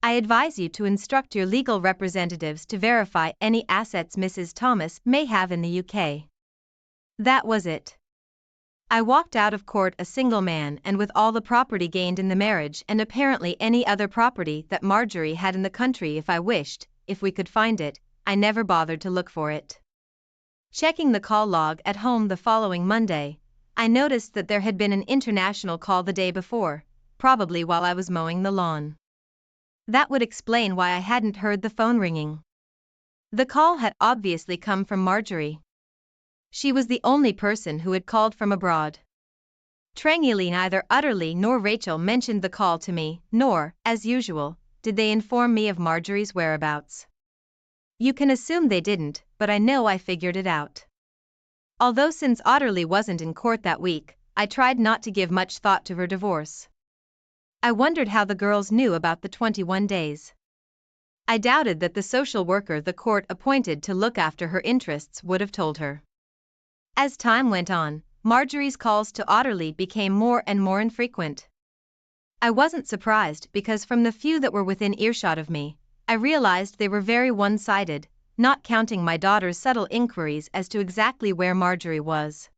I advise you to instruct your legal representatives to verify any assets Mrs. Thomas may have in the UK." That was it. I walked out of court a single man and with all the property gained in the marriage and apparently any other property that Marjorie had in the country if I wished, if we could find it. I never bothered to look for it. Checking the call log at home the following Monday, I noticed that there had been an international call the day before, probably while I was mowing the lawn. That would explain why I hadn't heard the phone ringing. The call had obviously come from Marjorie. She was the only person who had called from abroad. Strangely, neither Utterly nor Rachel mentioned the call to me, nor, as usual, did they inform me of Marjorie's whereabouts. You can assume they didn't, but I know I figured it out. Although since Otterly wasn't in court that week, I tried not to give much thought to her divorce. I wondered how the girls knew about the 21 days. I doubted that the social worker the court appointed to look after her interests would have told her. As time went on, Marjorie's calls to Otterly became more and more infrequent. I wasn't surprised because from the few that were within earshot of me, I realized they were very one-sided, not counting my daughter's subtle inquiries as to exactly where Marjorie was.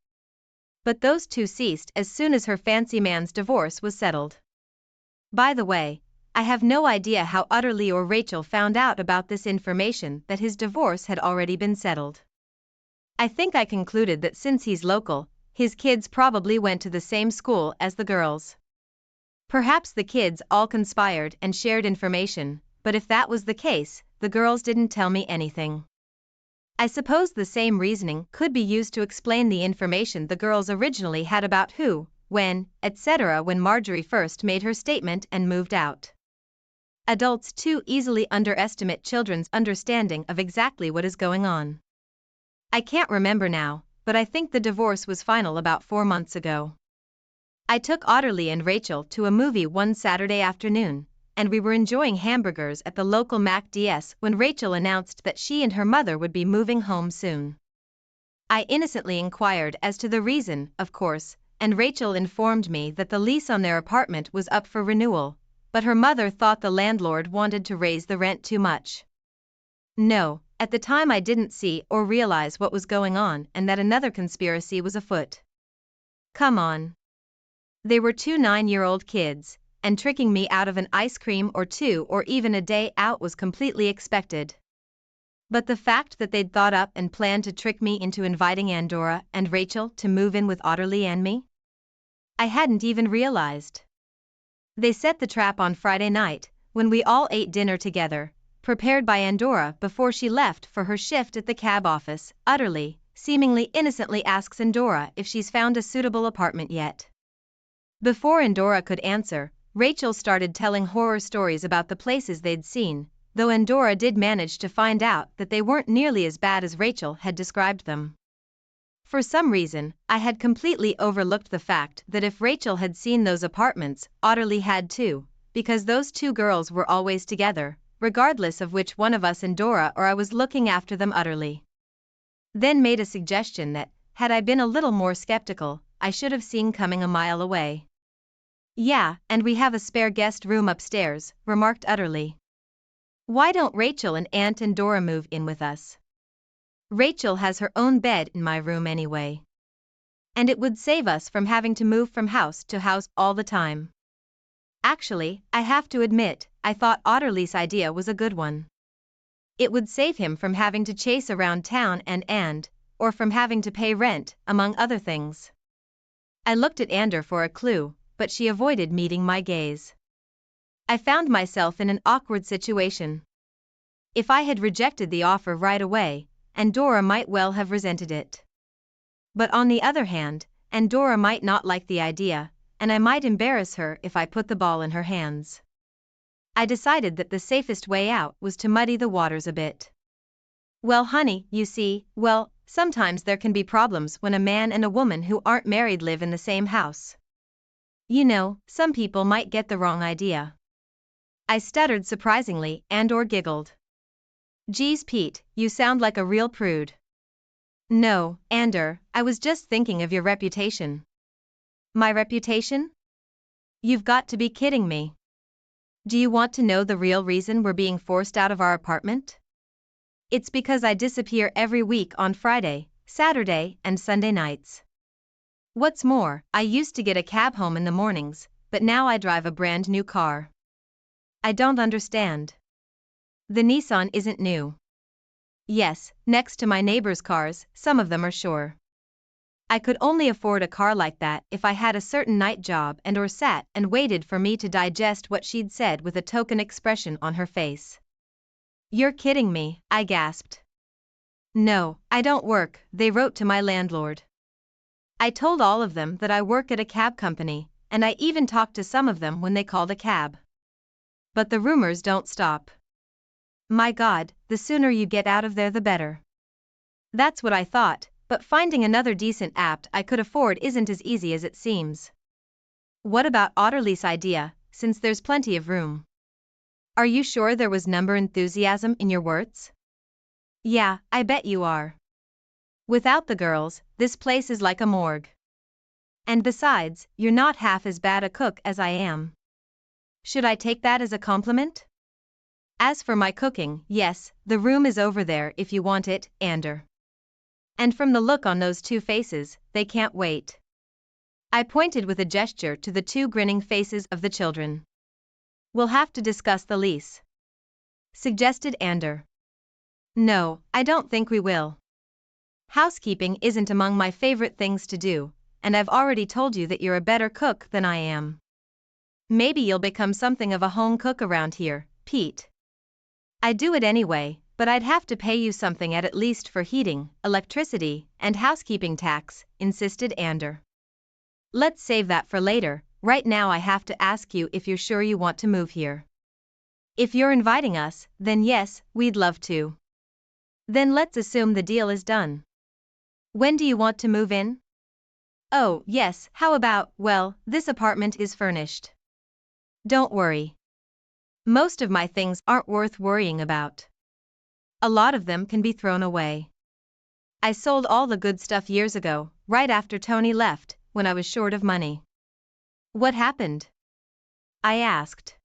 But those two ceased as soon as her fancy man's divorce was settled. By the way, I have no idea how Utterly or Rachel found out about this information that his divorce had already been settled. I think I concluded that since he's local, his kids probably went to the same school as the girls. Perhaps the kids all conspired and shared information, but if that was the case, the girls didn't tell me anything. I suppose the same reasoning could be used to explain the information the girls originally had about who, when, etc. when Marjorie first made her statement and moved out. Adults too easily underestimate children's understanding of exactly what is going on. I can't remember now, but I think the divorce was final about 4 months ago. I took Otterly and Rachel to a movie one Saturday afternoon, and we were enjoying hamburgers at the local McD's when Rachel announced that she and her mother would be moving home soon. I innocently inquired as to the reason, of course, and Rachel informed me that the lease on their apartment was up for renewal, but her mother thought the landlord wanted to raise the rent too much. No, at the time I didn't see or realize what was going on and that another conspiracy was afoot. Come on. They were 2 9-year-old kids, and tricking me out of an ice cream or 2 or even a day out was completely expected. But the fact that they'd thought up and planned to trick me into inviting Andorra and Rachel to move in with Otterly and me? I hadn't even realized. They set the trap on Friday night, when we all ate dinner together, prepared by Andorra before she left for her shift at the cab office. Utterly, seemingly innocently asks Andorra if she's found a suitable apartment yet. Before Andorra could answer, Rachel started telling horror stories about the places they'd seen, though Andorra did manage to find out that they weren't nearly as bad as Rachel had described them. For some reason, I had completely overlooked the fact that if Rachel had seen those apartments, Otterly had too, because those 2 girls were always together, regardless of which one of us, Andorra or I, was looking after them. Utterly then made a suggestion that, had I been a little more skeptical, I should have seen coming a mile away. Yeah, and we have a spare guest room upstairs, remarked Utterly. Why don't Rachel and Aunt Andorra move in with us? Rachel has her own bed in my room anyway. And it would save us from having to move from house to house all the time. Actually, I have to admit, I thought Otterly's idea was a good one. It would save him from having to chase around town or from having to pay rent, among other things. I looked at Ander for a clue, but she avoided meeting my gaze. I found myself in an awkward situation. If I had rejected the offer right away, Andorra might well have resented it. But on the other hand, Andorra might not like the idea, and I might embarrass her if I put the ball in her hands. I decided that the safest way out was to muddy the waters a bit. Well, honey, you see, sometimes there can be problems when a man and a woman who aren't married live in the same house. You know, some people might get the wrong idea. I stuttered surprisingly, Andor giggled. Geez, Pete, you sound like a real prude. No, Ander, I was just thinking of your reputation. My reputation? You've got to be kidding me. Do you want to know the real reason we're being forced out of our apartment? It's because I disappear every week on Friday, Saturday, and Sunday nights. What's more, I used to get a cab home in the mornings, but now I drive a brand new car. I don't understand. The Nissan isn't new. Yes, next to my neighbor's cars, some of them are sure. I could only afford a car like that if I had a certain night job and or sat and waited for me to digest what she'd said with a token expression on her face. You're kidding me, I gasped. No, I don't work, they wrote to my landlord. I told all of them that I work at a cab company, and I even talked to some of them when they called a cab. But the rumors don't stop. My God, the sooner you get out of there the better. That's what I thought, but finding another decent apt I could afford isn't as easy as it seems. What about Otterly's idea, since there's plenty of room? Are you sure there was number enthusiasm in your words? Yeah, I bet you are. Without the girls, this place is like a morgue. And besides, you're not half as bad a cook as I am. Should I take that as a compliment? As for my cooking, yes, the room is over there if you want it, Ander. And from the look on those two faces, they can't wait. I pointed with a gesture to the two grinning faces of the children. We'll have to discuss the lease, suggested Ander. No, I don't think we will. Housekeeping isn't among my favorite things to do, and I've already told you that you're a better cook than I am. Maybe you'll become something of a home cook around here, Pete. I'd do it anyway, but I'd have to pay you something at least for heating, electricity, and housekeeping tax, insisted Ander. Let's save that for later, right now I have to ask you if you're sure you want to move here. If you're inviting us, then yes, we'd love to. Then let's assume the deal is done. When do you want to move in? Oh, yes, how about, well, this apartment is furnished. Don't worry. Most of my things aren't worth worrying about. A lot of them can be thrown away. I sold all the good stuff years ago, right after Tony left, when I was short of money. What happened? I asked.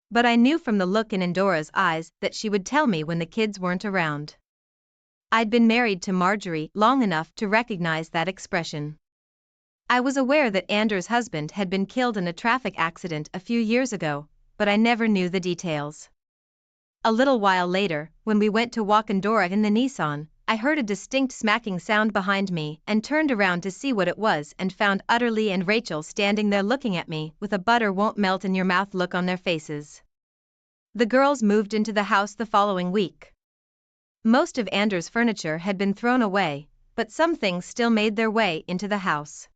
But I knew from the look in Endora's eyes that she would tell me when the kids weren't around. I'd been married to Marjorie long enough to recognize that expression. I was aware that Ander's husband had been killed in a traffic accident a few years ago, but I never knew the details. A little while later, when we went to walk Endora in the Nissan, I heard a distinct smacking sound behind me and turned around to see what it was and found Utterly and Rachel standing there looking at me with a butter won't melt in your mouth look on their faces. The girls moved into the house the following week. Most of Ander's furniture had been thrown away, but some things still made their way into the house.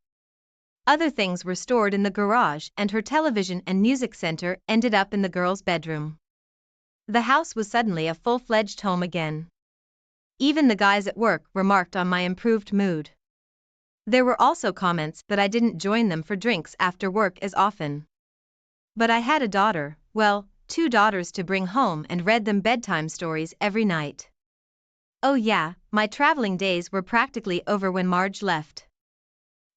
Other things were stored in the garage, and her television and music center ended up in the girls' bedroom. The house was suddenly a full-fledged home again. Even the guys at work remarked on my improved mood. There were also comments that I didn't join them for drinks after work as often. But I had a daughter, well, 2 daughters to bring home and read them bedtime stories every night. Oh yeah, my traveling days were practically over when Marge left.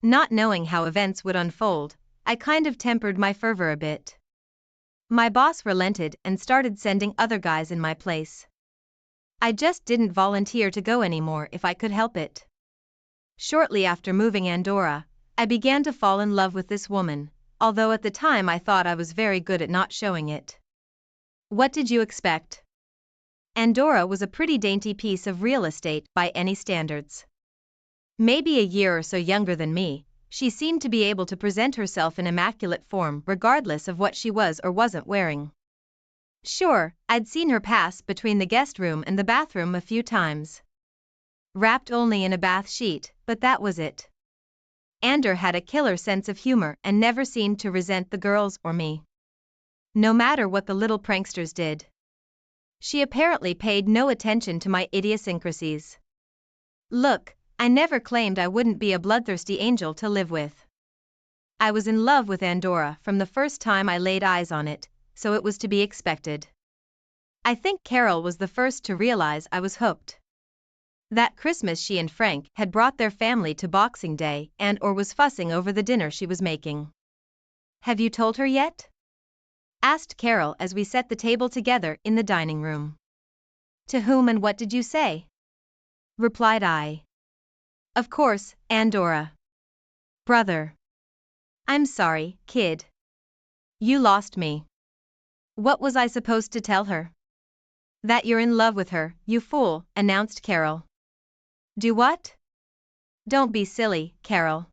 Not knowing how events would unfold, I kind of tempered my fervor a bit. My boss relented and started sending other guys in my place. I just didn't volunteer to go anymore if I could help it. Shortly after moving Andorra, I began to fall in love with this woman, although at the time I thought I was very good at not showing it. What did you expect? Andorra was a pretty dainty piece of real estate by any standards. Maybe a year or so younger than me, she seemed to be able to present herself in immaculate form regardless of what she was or wasn't wearing. Sure, I'd seen her pass between the guest room and the bathroom a few times. Wrapped only in a bath sheet, but that was it. Ander had a killer sense of humor and never seemed to resent the girls or me. No matter what the little pranksters did. She apparently paid no attention to my idiosyncrasies. Look, I never claimed I wouldn't be a bloodthirsty angel to live with. I was in love with Andorra from the first time I laid eyes on it, so it was to be expected. I think Carol was the first to realize I was hooked. That Christmas she and Frank had brought their family to Boxing Day and or was fussing over the dinner she was making. Have you told her yet? Asked Carol as we set the table together in the dining room. To whom and what did you say? Replied I. Of course, Andorra. Brother. I'm sorry, kid. You lost me. What was I supposed to tell her? That you're in love with her, you fool, announced Carol. Do what? Don't be silly, Carol.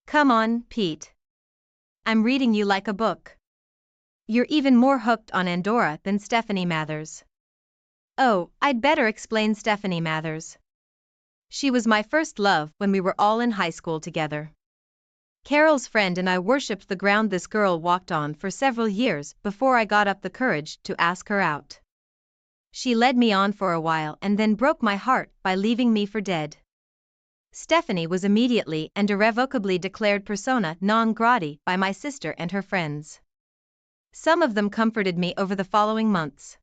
Come on, Pete. I'm reading you like a book. You're even more hooked on Andorra than Stephanie Mathers. Oh, I'd better explain Stephanie Mathers. She was my first love when we were all in high school together. Carol's friend and I worshipped the ground this girl walked on for several years before I got up the courage to ask her out. She led me on for a while and then broke my heart by leaving me for dead. Stephanie was immediately and irrevocably declared persona non grata by my sister and her friends. Some of them comforted me over the following months.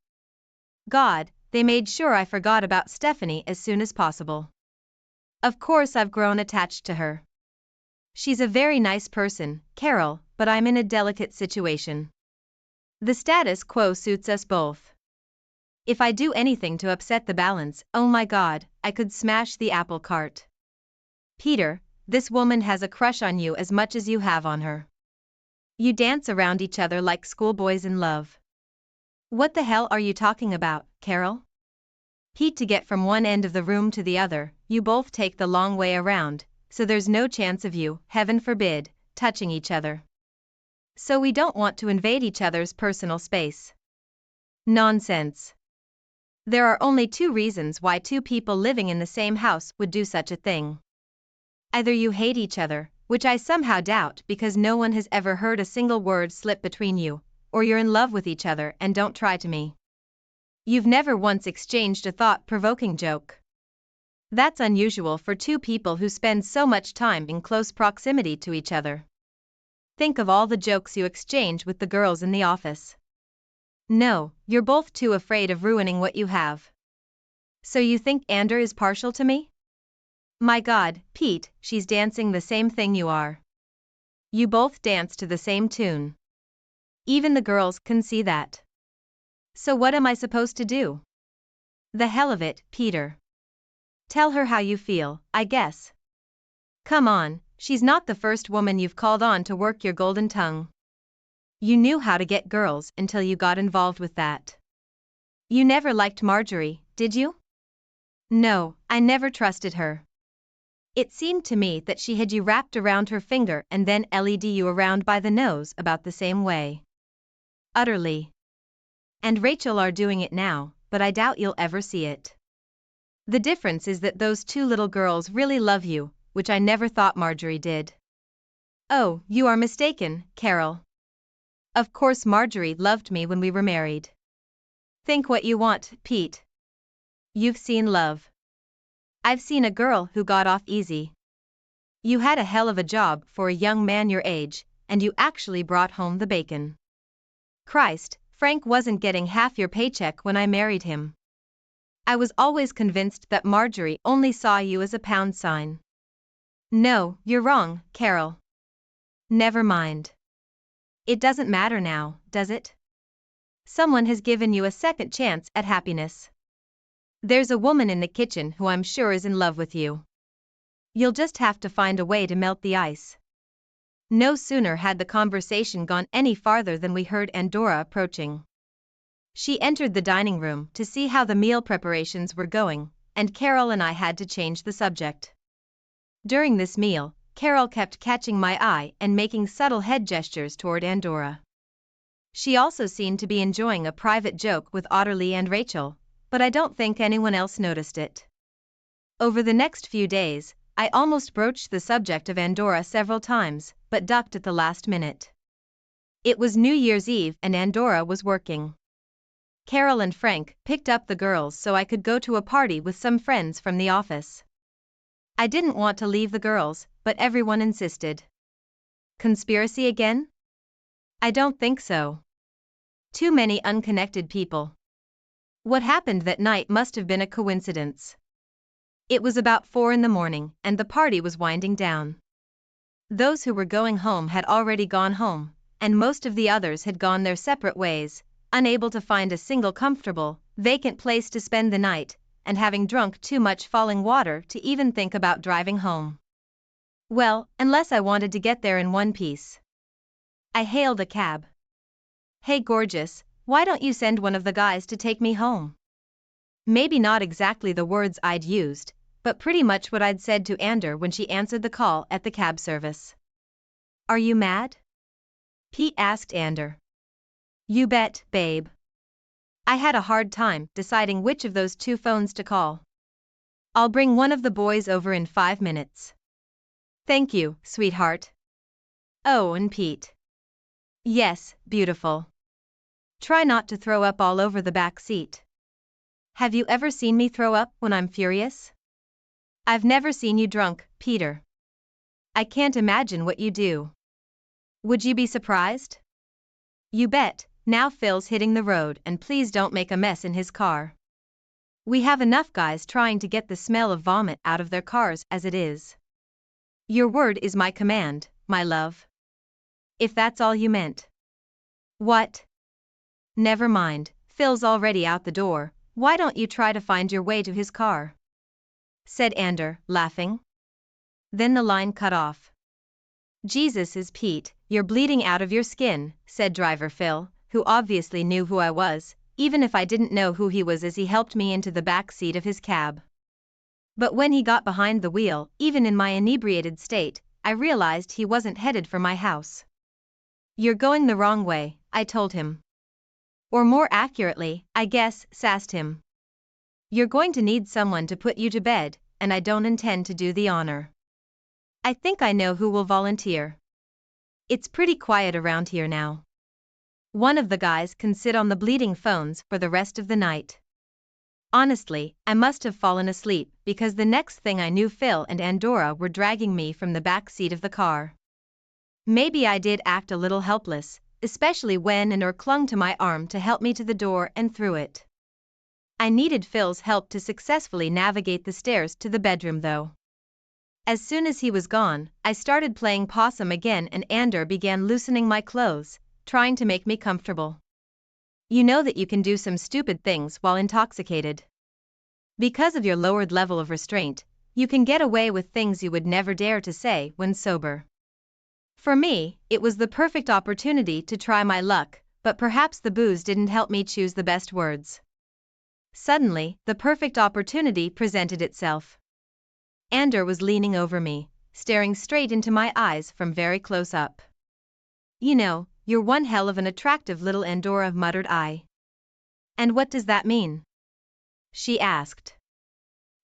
God, they made sure I forgot about Stephanie as soon as possible. Of course I've grown attached to her. She's a very nice person, Carol, but I'm in a delicate situation. The status quo suits us both. If I do anything to upset the balance, oh my God, I could smash the apple cart. Peter, this woman has a crush on you as much as you have on her. You dance around each other like schoolboys in love. What the hell are you talking about, Carol? Pete, to get from one end of the room to the other, you both take the long way around, so there's no chance of you, heaven forbid, touching each other. So we don't want to invade each other's personal space. Nonsense. There are only two reasons why two people living in the same house would do such a thing. Either you hate each other, which I somehow doubt because no one has ever heard a single word slip between you, or you're in love with each other and don't try to me. You've never once exchanged a thought-provoking joke. That's unusual for two people who spend so much time in close proximity to each other. Think of all the jokes you exchange with the girls in the office. No, you're both too afraid of ruining what you have. So you think Ander is partial to me? My God, Pete, she's dancing the same thing you are. You both dance to the same tune. Even the girls can see that. So what am I supposed to do? The hell of it, Peter. Tell her how you feel, I guess. Come on, she's not the first woman you've called on to work your golden tongue. You knew how to get girls until you got involved with that. You never liked Marjorie, did you? No, I never trusted her. It seemed to me that she had you wrapped around her finger and then led you around by the nose about the same way. Utterly. And Rachel are doing it now, but I doubt you'll ever see it. The difference is that those two little girls really love you, which I never thought Marjorie did. Oh, you are mistaken, Carol. Of course Marjorie loved me when we were married. Think what you want, Pete. You've seen love. I've seen a girl who got off easy. You had a hell of a job for a young man your age, and you actually brought home the bacon. Christ, Frank wasn't getting half your paycheck when I married him. I was always convinced that Marjorie only saw you as a pound sign. No, you're wrong, Carol. Never mind. It doesn't matter now, does it? Someone has given you a second chance at happiness. There's a woman in the kitchen who I'm sure is in love with you. You'll just have to find a way to melt the ice. No sooner had the conversation gone any farther than we heard Andorra approaching. She entered the dining room to see how the meal preparations were going, and Carol and I had to change the subject. During this meal, Carol kept catching my eye and making subtle head gestures toward Andorra. She also seemed to be enjoying a private joke with Otterly and Rachel, but I don't think anyone else noticed it. Over the next few days, I almost broached the subject of Andorra several times, but ducked at the last minute. It was New Year's Eve and Andorra was working. Carol and Frank picked up the girls so I could go to a party with some friends from the office. I didn't want to leave the girls, but everyone insisted. Conspiracy again? I don't think so. Too many unconnected people. What happened that night must have been a coincidence. It was about 4 a.m, and the party was winding down. Those who were going home had already gone home, and most of the others had gone their separate ways, unable to find a single comfortable, vacant place to spend the night, and having drunk too much falling water to even think about driving home. Well, unless I wanted to get there in one piece. I hailed a cab. Hey gorgeous, why don't you send one of the guys to take me home? Maybe not exactly the words I'd used, but pretty much what I'd said to Ander when she answered the call at the cab service. Are you mad? Pete asked Ander. You bet, babe. I had a hard time deciding which of those two phones to call. I'll bring one of the boys over in 5 minutes. Thank you, sweetheart. Oh, and Pete. Yes, beautiful. Try not to throw up all over the back seat. Have you ever seen me throw up when I'm furious? I've never seen you drunk, Peter. I can't imagine what you do. Would you be surprised? You bet. Now Phil's hitting the road, and please don't make a mess in his car. We have enough guys trying to get the smell of vomit out of their cars as it is. Your word is my command, my love. If that's all you meant. What? Never mind, Phil's already out the door, why don't you try to find your way to his car? Said Ander, laughing. Then the line cut off. Jesus is Pete, you're bleeding out of your skin, said driver Phil, who obviously knew who I was, even if I didn't know who he was, as he helped me into the back seat of his cab. But when he got behind the wheel, even in my inebriated state, I realized he wasn't headed for my house. You're going the wrong way, I told him. Or more accurately, I guess, sassed him. You're going to need someone to put you to bed, and I don't intend to do the honor. I think I know who will volunteer. It's pretty quiet around here now. One of the guys can sit on the bleeding phones for the rest of the night. Honestly, I must have fallen asleep, because the next thing I knew Phil and Andorra were dragging me from the back seat of the car. Maybe I did act a little helpless, especially when Andorra clung to my arm to help me to the door and through it. I needed Phil's help to successfully navigate the stairs to the bedroom though. As soon as he was gone, I started playing possum again, and Ander began loosening my clothes, trying to make me comfortable. You know that you can do some stupid things while intoxicated. Because of your lowered level of restraint, you can get away with things you would never dare to say when sober. For me, it was the perfect opportunity to try my luck, but perhaps the booze didn't help me choose the best words. Suddenly, the perfect opportunity presented itself. Ander was leaning over me, staring straight into my eyes from very close up. You know, you're one hell of an attractive little Andorra, muttered I. And what does that mean? She asked.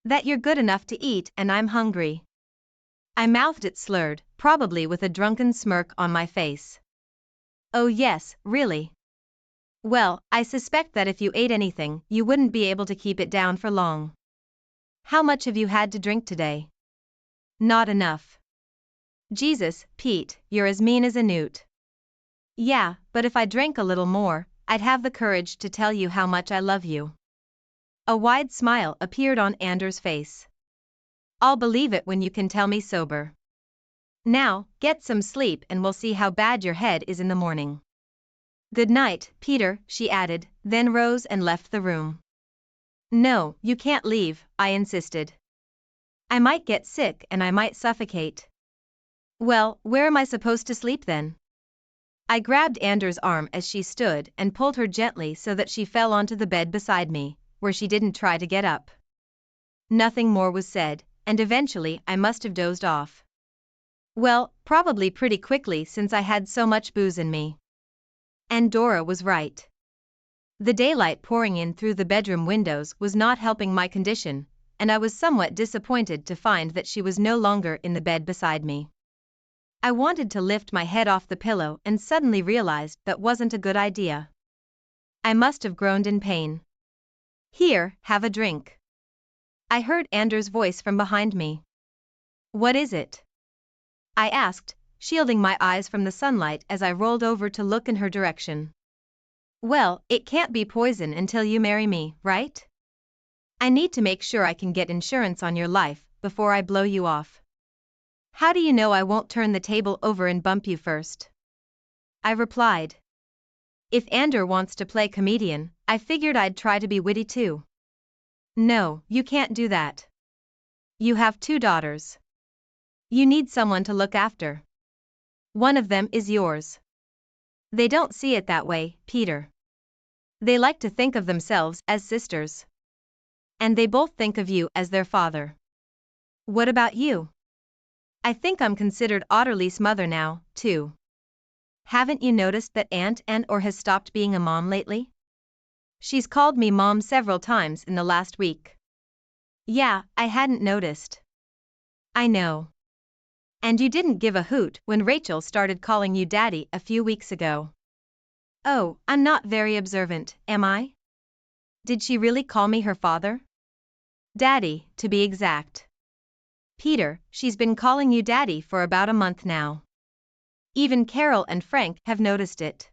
That you're good enough to eat and I'm hungry. I mouthed it slurred, probably with a drunken smirk on my face. Oh yes, really? Well, I suspect that if you ate anything, you wouldn't be able to keep it down for long. How much have you had to drink today? Not enough. Jesus, Pete, you're as mean as a newt. Yeah, but if I drank a little more, I'd have the courage to tell you how much I love you. A wide smile appeared on Ander's face. I'll believe it when you can tell me sober. Now, get some sleep and we'll see how bad your head is in the morning. Good night, Peter, she added, then rose and left the room. No, you can't leave, I insisted. I might get sick and I might suffocate. Well, where am I supposed to sleep then? I grabbed Ander's arm as she stood and pulled her gently so that she fell onto the bed beside me, where she didn't try to get up. Nothing more was said, and eventually I must have dozed off. Well, probably pretty quickly since I had so much booze in me. Andorra was right. The daylight pouring in through the bedroom windows was not helping my condition, and I was somewhat disappointed to find that she was no longer in the bed beside me. I wanted to lift my head off the pillow and suddenly realized that wasn't a good idea. I must have groaned in pain. Here, have a drink. I heard Ander's voice from behind me. What is it? I asked, shielding my eyes from the sunlight as I rolled over to look in her direction. Well, it can't be poison until you marry me, right? I need to make sure I can get insurance on your life before I blow you off. How do you know I won't turn the table over and bump you first? I replied. If Ander wants to play comedian, I figured I'd try to be witty too. No, you can't do that. You have 2 daughters. You need someone to look after. One of them is yours. They don't see it that way, Peter. They like to think of themselves as sisters. And they both think of you as their father. What about you? I think I'm considered Otterly's mother now, too. Haven't you noticed that Aunt Or has stopped being a mom lately? She's called me mom several times in the last week. Yeah, I hadn't noticed. I know. And you didn't give a hoot when Rachel started calling you daddy a few weeks ago. Oh, I'm not very observant, am I? Did she really call me her father? Daddy, to be exact. Peter, she's been calling you daddy for about a month now. Even Carol and Frank have noticed it.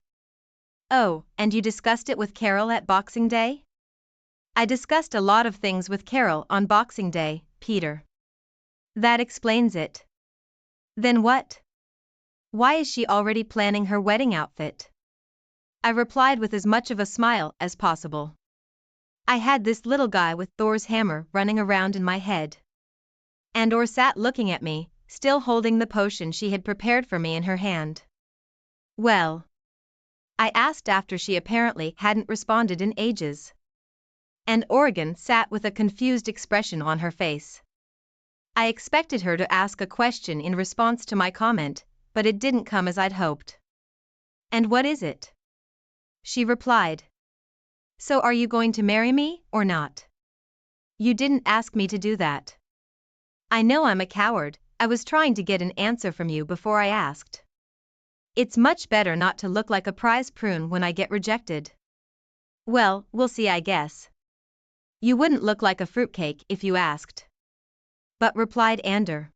Oh, and you discussed it with Carol at Boxing Day? I discussed a lot of things with Carol on Boxing Day, Peter. That explains it. Then what? Why is she already planning her wedding outfit? I replied with as much of a smile as possible. I had this little guy with Thor's hammer running around in my head. Andor sat looking at me, still holding the potion she had prepared for me in her hand. Well? I asked after she apparently hadn't responded in ages. And Oregon sat with a confused expression on her face. I expected her to ask a question in response to my comment, but it didn't come as I'd hoped. And what is it? She replied. So are you going to marry me, or not? You didn't ask me to do that. I know I'm a coward, I was trying to get an answer from you before I asked. It's much better not to look like a prize prune when I get rejected. Well, we'll see, I guess. You wouldn't look like a fruitcake if you asked. But replied Andor.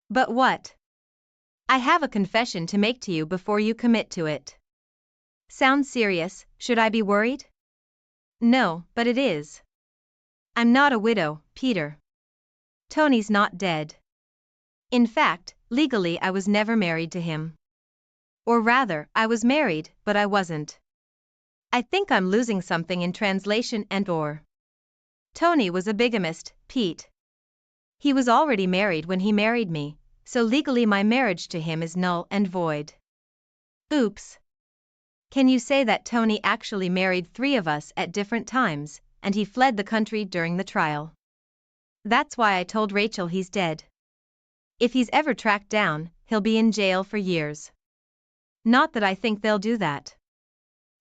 But what? I have a confession to make to you before you commit to it. Sounds serious, should I be worried? No, but it is. I'm not a widow, Peter. Tony's not dead. In fact, legally I was never married to him. Or rather, I was married, but I wasn't. I think I'm losing something in translation or. Tony was a bigamist, Pete. He was already married when he married me, so legally my marriage to him is null and void. Oops. Can you say that Tony actually married 3 of us at different times, and he fled the country during the trial? That's why I told Rachel he's dead. If he's ever tracked down, he'll be in jail for years. Not that I think they'll do that.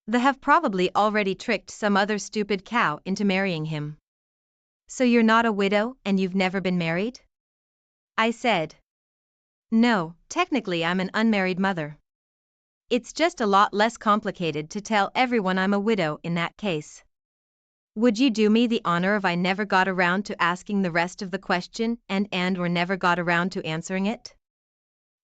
They have probably already tricked some other stupid cow into marrying him. So you're not a widow and you've never been married? I said. No, technically I'm an unmarried mother. It's just a lot less complicated to tell everyone I'm a widow in that case. Would you do me the honor if I never got around to asking the rest of the question or never got around to answering it?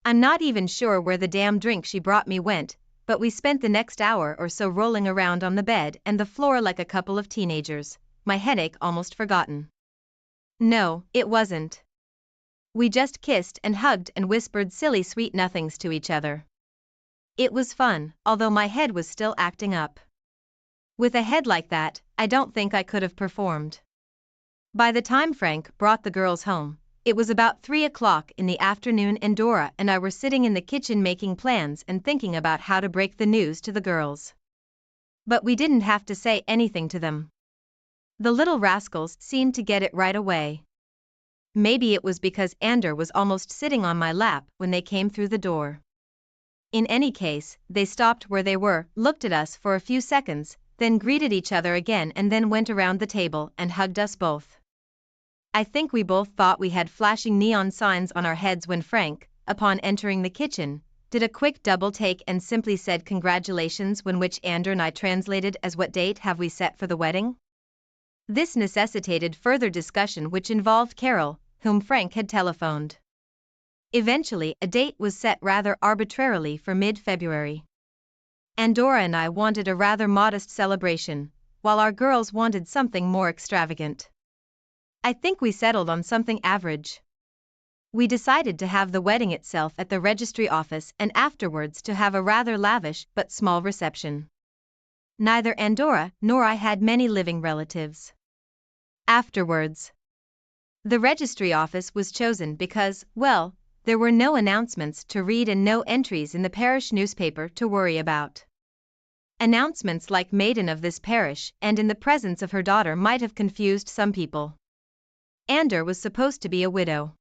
I'm not even sure where the damn drink she brought me went, but we spent the next hour or so rolling around on the bed and the floor like a couple of teenagers, my headache almost forgotten. No, it wasn't. We just kissed and hugged and whispered silly sweet nothings to each other. It was fun, although my head was still acting up. With a head like that, I don't think I could have performed. By the time Frank brought the girls home, it was about 3 o'clock in the afternoon and Dora and I were sitting in the kitchen making plans and thinking about how to break the news to the girls. But we didn't have to say anything to them. The little rascals seemed to get it right away. Maybe it was because Andor was almost sitting on my lap when they came through the door. In any case, they stopped where they were, looked at us for a few seconds, then greeted each other again and then went around the table and hugged us both. I think we both thought we had flashing neon signs on our heads when Frank, upon entering the kitchen, did a quick double take and simply said congratulations, when which Andor and I translated as what date have we set for the wedding? This necessitated further discussion which involved Carol, whom Frank had telephoned. Eventually, a date was set rather arbitrarily for mid-February. Dora and I wanted a rather modest celebration, while our girls wanted something more extravagant. I think we settled on something average. We decided to have the wedding itself at the registry office and afterwards to have a rather lavish but small reception. Neither Dora nor I had many living relatives. Afterwards, the registry office was chosen because, well, there were no announcements to read and no entries in the parish newspaper to worry about. Announcements like maiden of this parish and in the presence of her daughter might have confused some people. Ander was supposed to be a widow.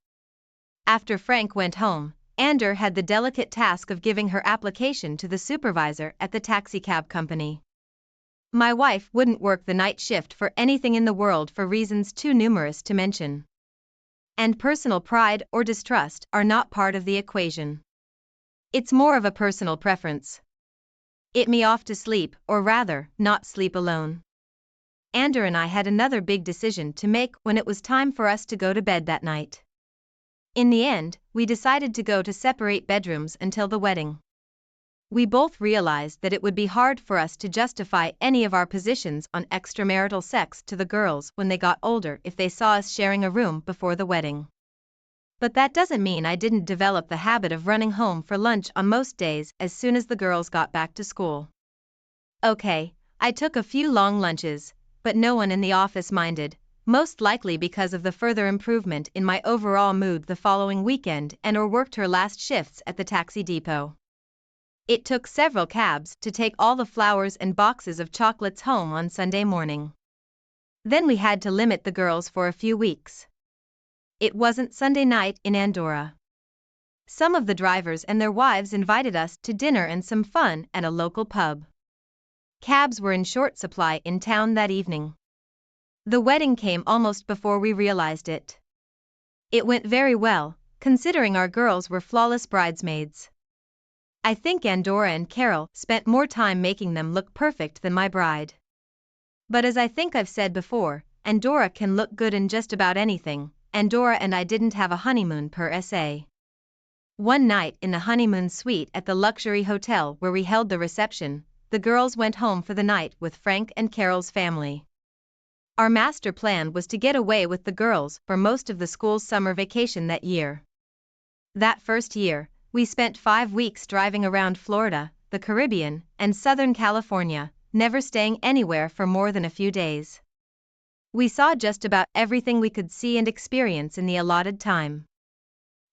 After Frank went home, Ander had the delicate task of giving her application to the supervisor at the taxicab company. My wife wouldn't work the night shift for anything in the world for reasons too numerous to mention. And personal pride or distrust are not part of the equation. It's more of a personal preference. It me off to sleep, or rather, not sleep alone. Ander and I had another big decision to make when it was time for us to go to bed that night. In the end, we decided to go to separate bedrooms until the wedding. We both realized that it would be hard for us to justify any of our positions on extramarital sex to the girls when they got older if they saw us sharing a room before the wedding. But that doesn't mean I didn't develop the habit of running home for lunch on most days as soon as the girls got back to school. Okay, I took a few long lunches, but no one in the office minded, most likely because of the further improvement in my overall mood the following weekend and/or worked her last shifts at the taxi depot. It took several cabs to take all the flowers and boxes of chocolates home on Sunday morning. Then we had to limit the girls for a few weeks. It wasn't Sunday night in Andorra. Some of the drivers and their wives invited us to dinner and some fun at a local pub. Cabs were in short supply in town that evening. The wedding came almost before we realized it. It went very well, considering our girls were flawless bridesmaids. I think Andorra and Carol spent more time making them look perfect than my bride. But as I think I've said before, Andorra can look good in just about anything. Andorra and I didn't have a honeymoon per se. One night in the honeymoon suite at the luxury hotel where we held the reception, the girls went home for the night with Frank and Carol's family. Our master plan was to get away with the girls for most of the school's summer vacation that year. That first year, we spent 5 weeks driving around Florida, the Caribbean, and Southern California, never staying anywhere for more than a few days. We saw just about everything we could see and experience in the allotted time.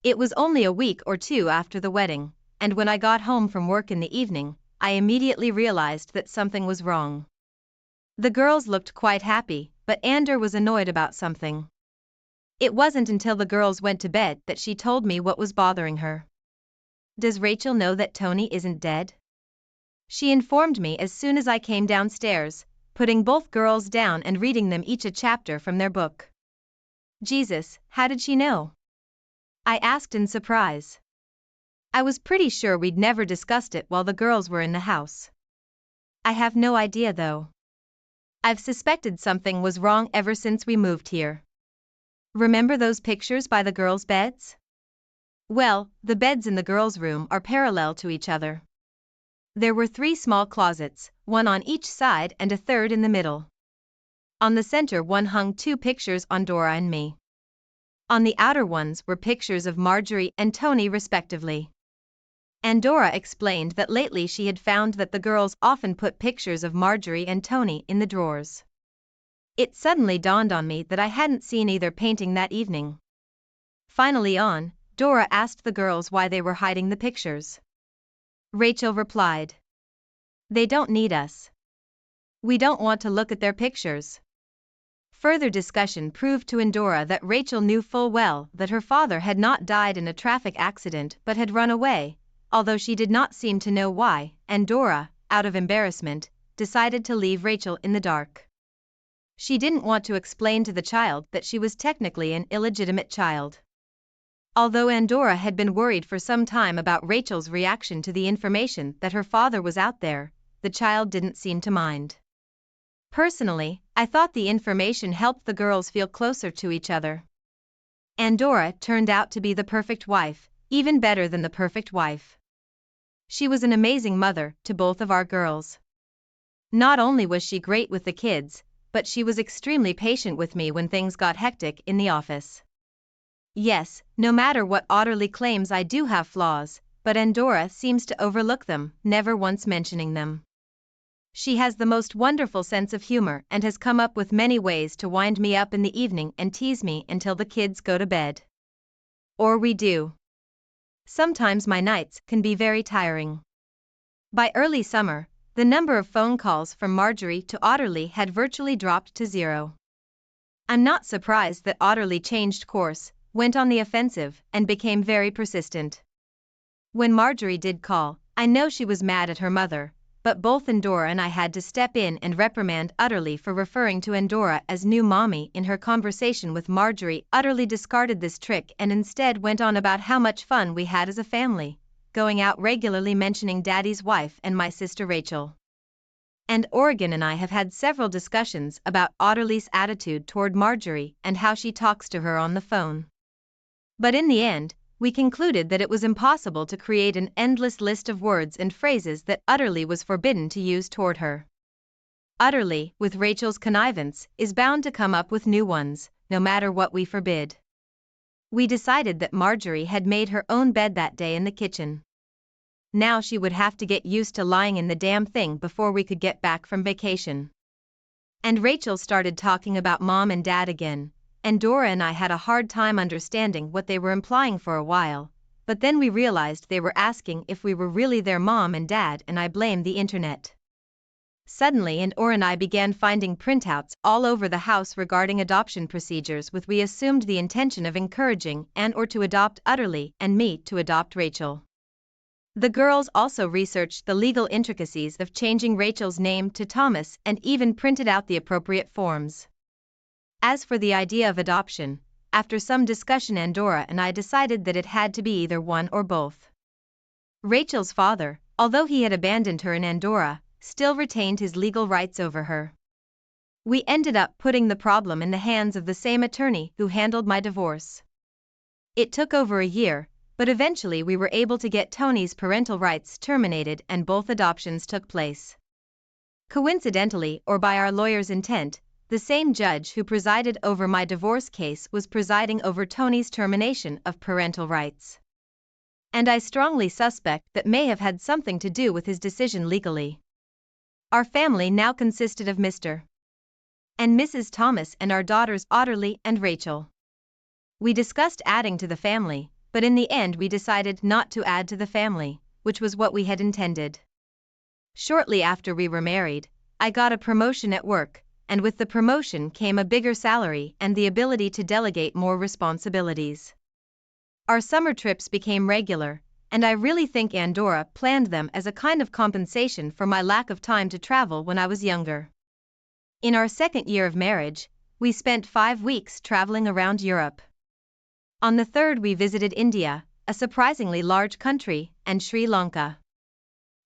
It was only a week or two after the wedding, and when I got home from work in the evening, I immediately realized that something was wrong. The girls looked quite happy, but Ander was annoyed about something. It wasn't until the girls went to bed that she told me what was bothering her. Does Rachel know that Tony isn't dead? She informed me as soon as I came downstairs, putting both girls down and reading them each a chapter from their book. Jesus, how did she know? I asked in surprise. I was pretty sure we'd never discussed it while the girls were in the house. I have no idea though. I've suspected something was wrong ever since we moved here. Remember those pictures by the girls' beds? Well, the beds in the girls' room are parallel to each other. There were 3 small closets, one on each side and a third in the middle. On the center one hung 2 pictures on Dora and me. On the outer ones were pictures of Marjorie and Tony respectively. Andorra explained that lately she had found that the girls often put pictures of Marjorie and Tony in the drawers. It suddenly dawned on me that I hadn't seen either painting that evening. Finally Dora asked the girls why they were hiding the pictures. Rachel replied, "They don't need us. We don't want to look at their pictures." Further discussion proved to Andorra that Rachel knew full well that her father had not died in a traffic accident but had run away, although she did not seem to know why. Andorra, out of embarrassment, decided to leave Rachel in the dark. She didn't want to explain to the child that she was technically an illegitimate child. Although Andorra had been worried for some time about Rachel's reaction to the information that her father was out there, the child didn't seem to mind. Personally, I thought the information helped the girls feel closer to each other. Andorra turned out to be the perfect wife, even better than the perfect wife. She was an amazing mother to both of our girls. Not only was she great with the kids, but she was extremely patient with me when things got hectic in the office. Yes, no matter what Otterly claims I do have flaws, but Andorra seems to overlook them, never once mentioning them. She has the most wonderful sense of humor and has come up with many ways to wind me up in the evening and tease me until the kids go to bed. Or we do. Sometimes my nights can be very tiring. By early summer, the number of phone calls from Marjorie to Otterly had virtually dropped to 0. I'm not surprised that Otterly changed course, went on the offensive, and became very persistent. When Marjorie did call, I know she was mad at her mother, but both Endora and I had to step in and reprimand Utterly for referring to Endora as new mommy in her conversation with Marjorie. Utterly discarded this trick and instead went on about how much fun we had as a family, going out regularly, mentioning Daddy's wife and my sister Rachel. And Oregon and I have had several discussions about Otterly's attitude toward Marjorie and how she talks to her on the phone. But in the end, we concluded that it was impossible to create an endless list of words and phrases that Utterly was forbidden to use toward her. Utterly, with Rachel's connivance, is bound to come up with new ones, no matter what we forbid. We decided that Marjorie had made her own bed that day in the kitchen. Now she would have to get used to lying in the damn thing before we could get back from vacation. And Rachel started talking about Mom and Dad again, and Dora and I had a hard time understanding what they were implying for a while, but then we realized they were asking if we were really their mom and dad, and I blamed the internet. Suddenly Endora and I began finding printouts all over the house regarding adoption procedures, with we assumed the intention of encouraging and or to adopt Utterly and me to adopt Rachel. The girls also researched the legal intricacies of changing Rachel's name to Thomas and even printed out the appropriate forms. As for the idea of adoption, after some discussion Endora and I decided that it had to be either one or both. Rachel's father, although he had abandoned her in Endora, still retained his legal rights over her. We ended up putting the problem in the hands of the same attorney who handled my divorce. It took over a year, but eventually we were able to get Tony's parental rights terminated and both adoptions took place. Coincidentally, or by our lawyer's intent, the same judge who presided over my divorce case was presiding over Tony's termination of parental rights. And I strongly suspect that may have had something to do with his decision legally. Our family now consisted of Mr. and Mrs. Thomas and our daughters Otterly and Rachel. We discussed adding to the family, but in the end we decided not to add to the family, which was what we had intended. Shortly after we were married, I got a promotion at work, and with the promotion came a bigger salary and the ability to delegate more responsibilities. Our summer trips became regular, and I really think Endora planned them as a kind of compensation for my lack of time to travel when I was younger. In our second year of marriage, we spent 5 weeks traveling around Europe. On the third we visited India, a surprisingly large country, and Sri Lanka.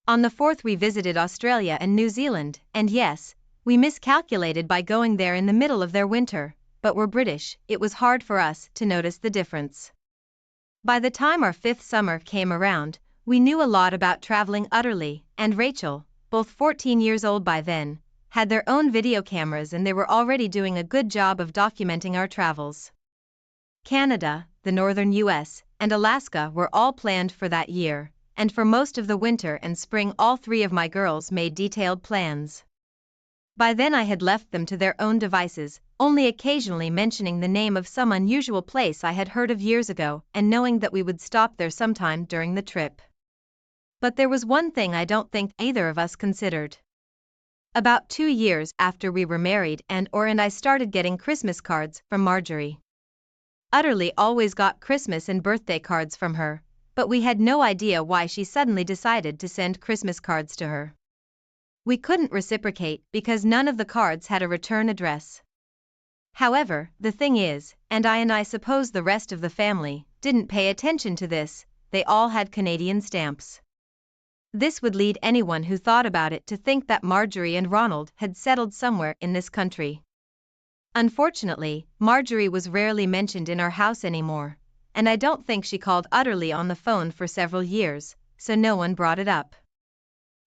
On the fourth we visited Australia and New Zealand, and yes, we miscalculated by going there in the middle of their winter, but we're British, it was hard for us to notice the difference. By the time our fifth summer came around, we knew a lot about traveling. Utterly and Rachel, both 14 years old by then, had their own video cameras and they were already doing a good job of documenting our travels. Canada, the northern US, and Alaska were all planned for that year, and for most of the winter and spring all 3 of my girls made detailed plans. By then I had left them to their own devices, only occasionally mentioning the name of some unusual place I had heard of years ago and knowing that we would stop there sometime during the trip. But there was one thing I don't think either of us considered. About 2 years after we were married, Endora and I started getting Christmas cards from Marjorie. Utterly always got Christmas and birthday cards from her, but we had no idea why she suddenly decided to send Christmas cards to her. We couldn't reciprocate because none of the cards had a return address. However, the thing is, and I suppose the rest of the family didn't pay attention to this, they all had Canadian stamps. This would lead anyone who thought about it to think that Marjorie and Ronald had settled somewhere in this country. Unfortunately, Marjorie was rarely mentioned in our house anymore, and I don't think she called Utterly on the phone for several years, so no one brought it up.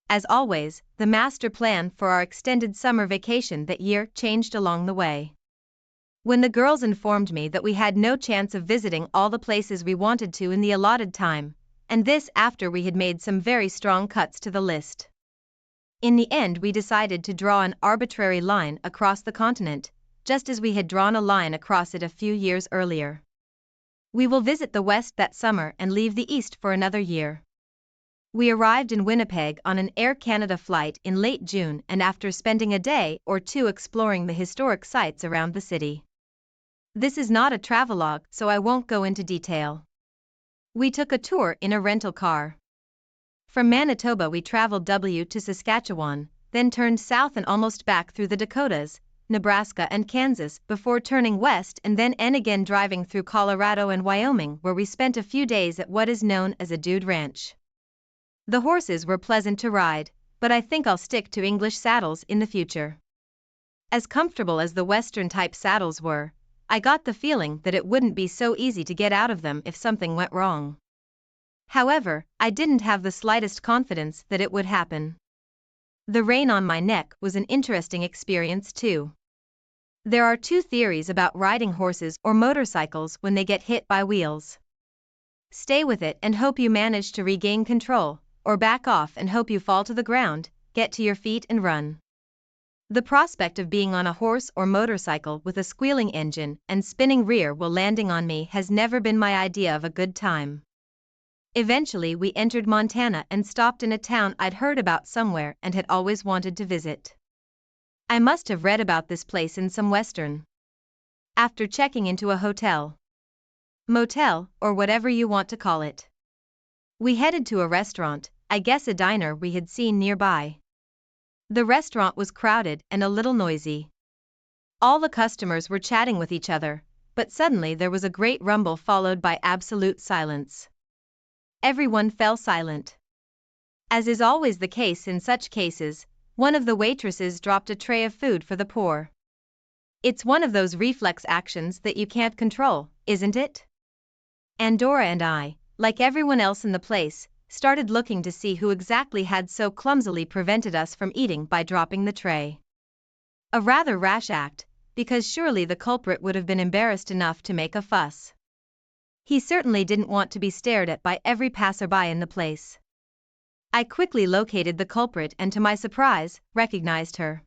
As always, the master plan for our extended summer vacation that year changed along the way. When the girls informed me that we had no chance of visiting all the places we wanted to in the allotted time, and this after we had made some very strong cuts to the list. In the end we decided to draw an arbitrary line across the continent, just as we had drawn a line across it a few years earlier. We will visit the West that summer and leave the East for another year. We arrived in Winnipeg on an Air Canada flight in late June, and after spending a day or two exploring the historic sites around the city, This is not a travelogue, so I won't go into detail. We took a tour in a rental car. From Manitoba we traveled to Saskatchewan, then turned south and almost back through the Dakotas, Nebraska and Kansas before turning west and then again driving through Colorado and Wyoming, where we spent a few days at what is known as a dude ranch. The horses were pleasant to ride, but I think I'll stick to English saddles in the future. As comfortable as the Western type saddles were, I got the feeling that it wouldn't be so easy to get out of them if something went wrong. However, I didn't have the slightest confidence that it would happen. The rein on my neck was an interesting experience too. There are two theories about riding horses or motorcycles when they get hit by wheels. Stay with it and hope you manage to regain control, or back off and hope you fall to the ground, get to your feet and run. The prospect of being on a horse or motorcycle with a squealing engine and spinning rear while landing on me has never been my idea of a good time. Eventually we entered Montana and stopped in a town I'd heard about somewhere and had always wanted to visit. I must have read about this place in some Western. After checking into a hotel, motel, or whatever you want to call it, we headed to a restaurant, I guess a diner we had seen nearby. The restaurant was crowded and a little noisy. All the customers were chatting with each other, but suddenly there was a great rumble followed by absolute silence. Everyone fell silent. As is always the case in such cases, one of the waitresses dropped a tray of food for the poor. It's one of those reflex actions that you can't control, isn't it? Andorra and I, like everyone else in the place, started looking to see who exactly had so clumsily prevented us from eating by dropping the tray. A rather rash act, because surely the culprit would have been embarrassed enough to make a fuss. He certainly didn't want to be stared at by every passerby in the place. I quickly located the culprit and to my surprise, recognized her.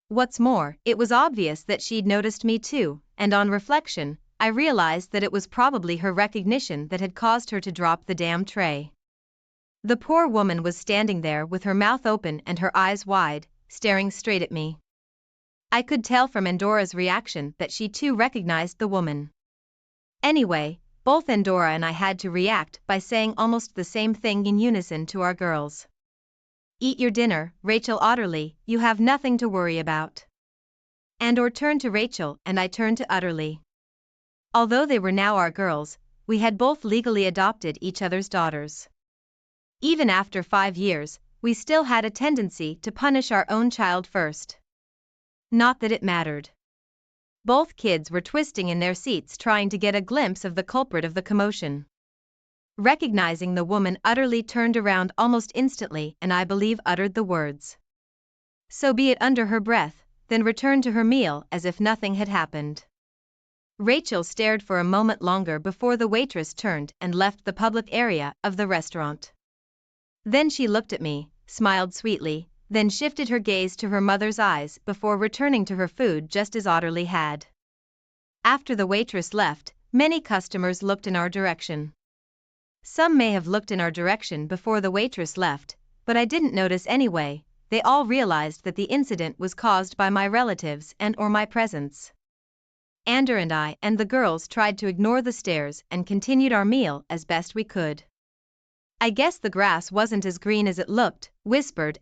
What's more, it was obvious that she'd noticed me too, and on reflection, I realized that it was probably her recognition that had caused her to drop the damn tray. The poor woman was standing there with her mouth open and her eyes wide, staring straight at me. I could tell from Andorra's reaction that she too recognized the woman. Anyway, both Andorra and I had to react by saying almost the same thing in unison to our girls. Eat your dinner, Rachel Otterly, you have nothing to worry about. Andor turned to Rachel and I turned to Utterly. Although they were now our girls, we had both legally adopted each other's daughters. Even after 5 years, we still had a tendency to punish our own child first. Not that it mattered. Both kids were twisting in their seats trying to get a glimpse of the culprit of the commotion. Recognizing the woman, Utterly turned around almost instantly and I believe uttered the words, "So be it," under her breath, then returned to her meal as if nothing had happened. Rachel stared for a moment longer before the waitress turned and left the public area of the restaurant. Then she looked at me, smiled sweetly, then shifted her gaze to her mother's eyes before returning to her food just as Otterly had. After the waitress left, many customers looked in our direction. Some may have looked in our direction before the waitress left, but I didn't notice anyway. They all realized that the incident was caused by my relatives and/or my presence. Andor and I and the girls tried to ignore the stares and continued our meal as best we could. "I guess the grass wasn't as green as it looked,"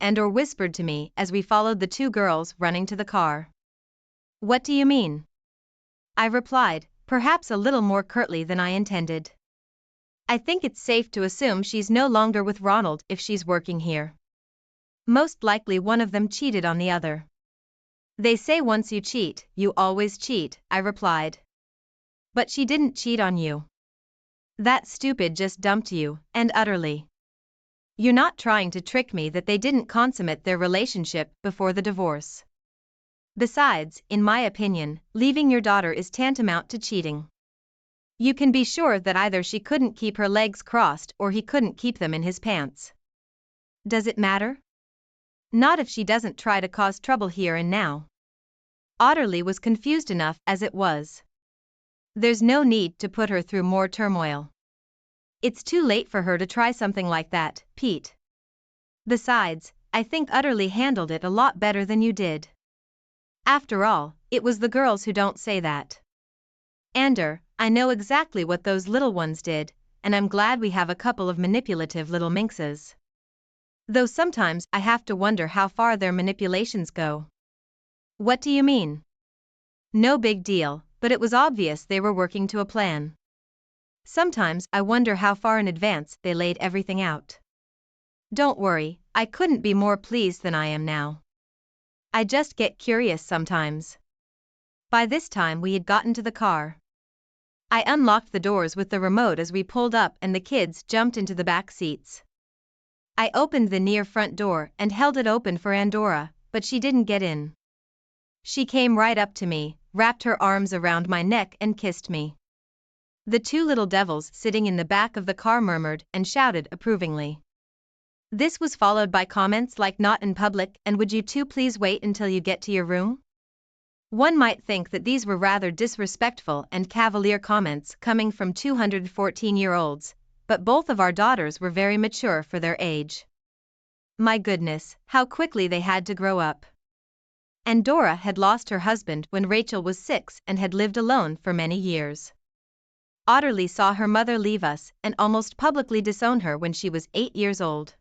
Andor whispered to me as we followed the two girls running to the car. "What do you mean?" I replied, perhaps a little more curtly than I intended. "I think it's safe to assume she's no longer with Ronald if she's working here. Most likely one of them cheated on the other." "They say once you cheat, you always cheat," I replied. "But she didn't cheat on you. That stupid just dumped you, and Utterly. You're not trying to trick me that they didn't consummate their relationship before the divorce. Besides, in my opinion, leaving your daughter is tantamount to cheating. You can be sure that either she couldn't keep her legs crossed or he couldn't keep them in his pants. Does it matter? Not if she doesn't try to cause trouble here and now." Otterly was confused enough as it was. There's no need to put her through more turmoil. It's too late for her to try something like that, Pete. Besides, I think Utterly handled it a lot better than you did. After all, it was the girls who don't say that. Ander, I know exactly what those little ones did, and I'm glad we have a couple of manipulative little minxes. Though sometimes I have to wonder how far their manipulations go. What do you mean? No big deal, but it was obvious they were working to a plan. Sometimes I wonder how far in advance they laid everything out. Don't worry, I couldn't be more pleased than I am now. I just get curious sometimes. By this time we had gotten to the car. I unlocked the doors with the remote as we pulled up and the kids jumped into the back seats. I opened the near front door and held it open for Andorra, but she didn't get in. She came right up to me, wrapped her arms around my neck and kissed me. The two little devils sitting in the back of the car murmured and shouted approvingly. This was followed by comments like "not in public" and "would you two please wait until you get to your room?" One might think that these were rather disrespectful and cavalier comments coming from 214-year-olds, but both of our daughters were very mature for their age. My goodness, how quickly they had to grow up. Andorra had lost her husband when Rachel was 6 and had lived alone for many years. Otterly saw her mother leave us and almost publicly disown her when she was 8 years old.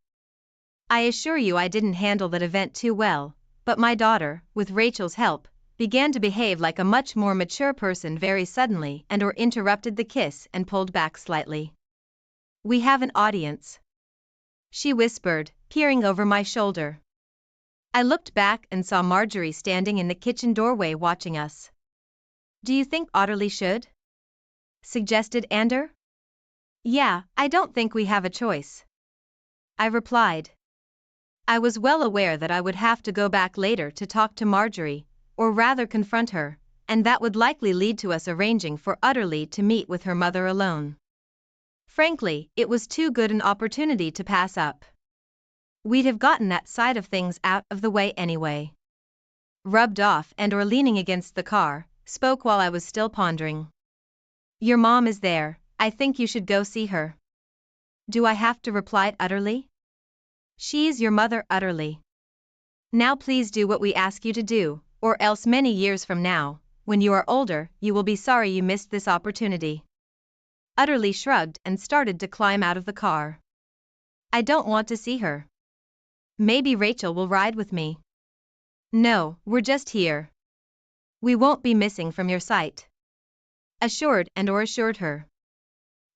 I assure you I didn't handle that event too well, but my daughter, with Rachel's help, began to behave like a much more mature person very suddenly and/or interrupted the kiss and pulled back slightly. "We have an audience," she whispered, peering over my shoulder. I looked back and saw Marjorie standing in the kitchen doorway watching us. "Do you think Otterly should?" suggested Ander. "Yeah, I don't think we have a choice," I replied. I was well aware that I would have to go back later to talk to Marjorie, or rather confront her, and that would likely lead to us arranging for Otterly to meet with her mother alone. Frankly, it was too good an opportunity to pass up. We'd have gotten that side of things out of the way anyway. Rubbed off and/or leaning against the car, spoke while I was still pondering. "Your mom is there, I think you should go see her." "Do I have to?" replied Otterly. "She's your mother, Otterly. Now please do what we ask you to do, or else many years from now, when you are older, you will be sorry you missed this opportunity." Otterly shrugged and started to climb out of the car. "I don't want to see her." "Maybe Rachel will ride with me." "No, we're just here. We won't be missing from your sight," assured her.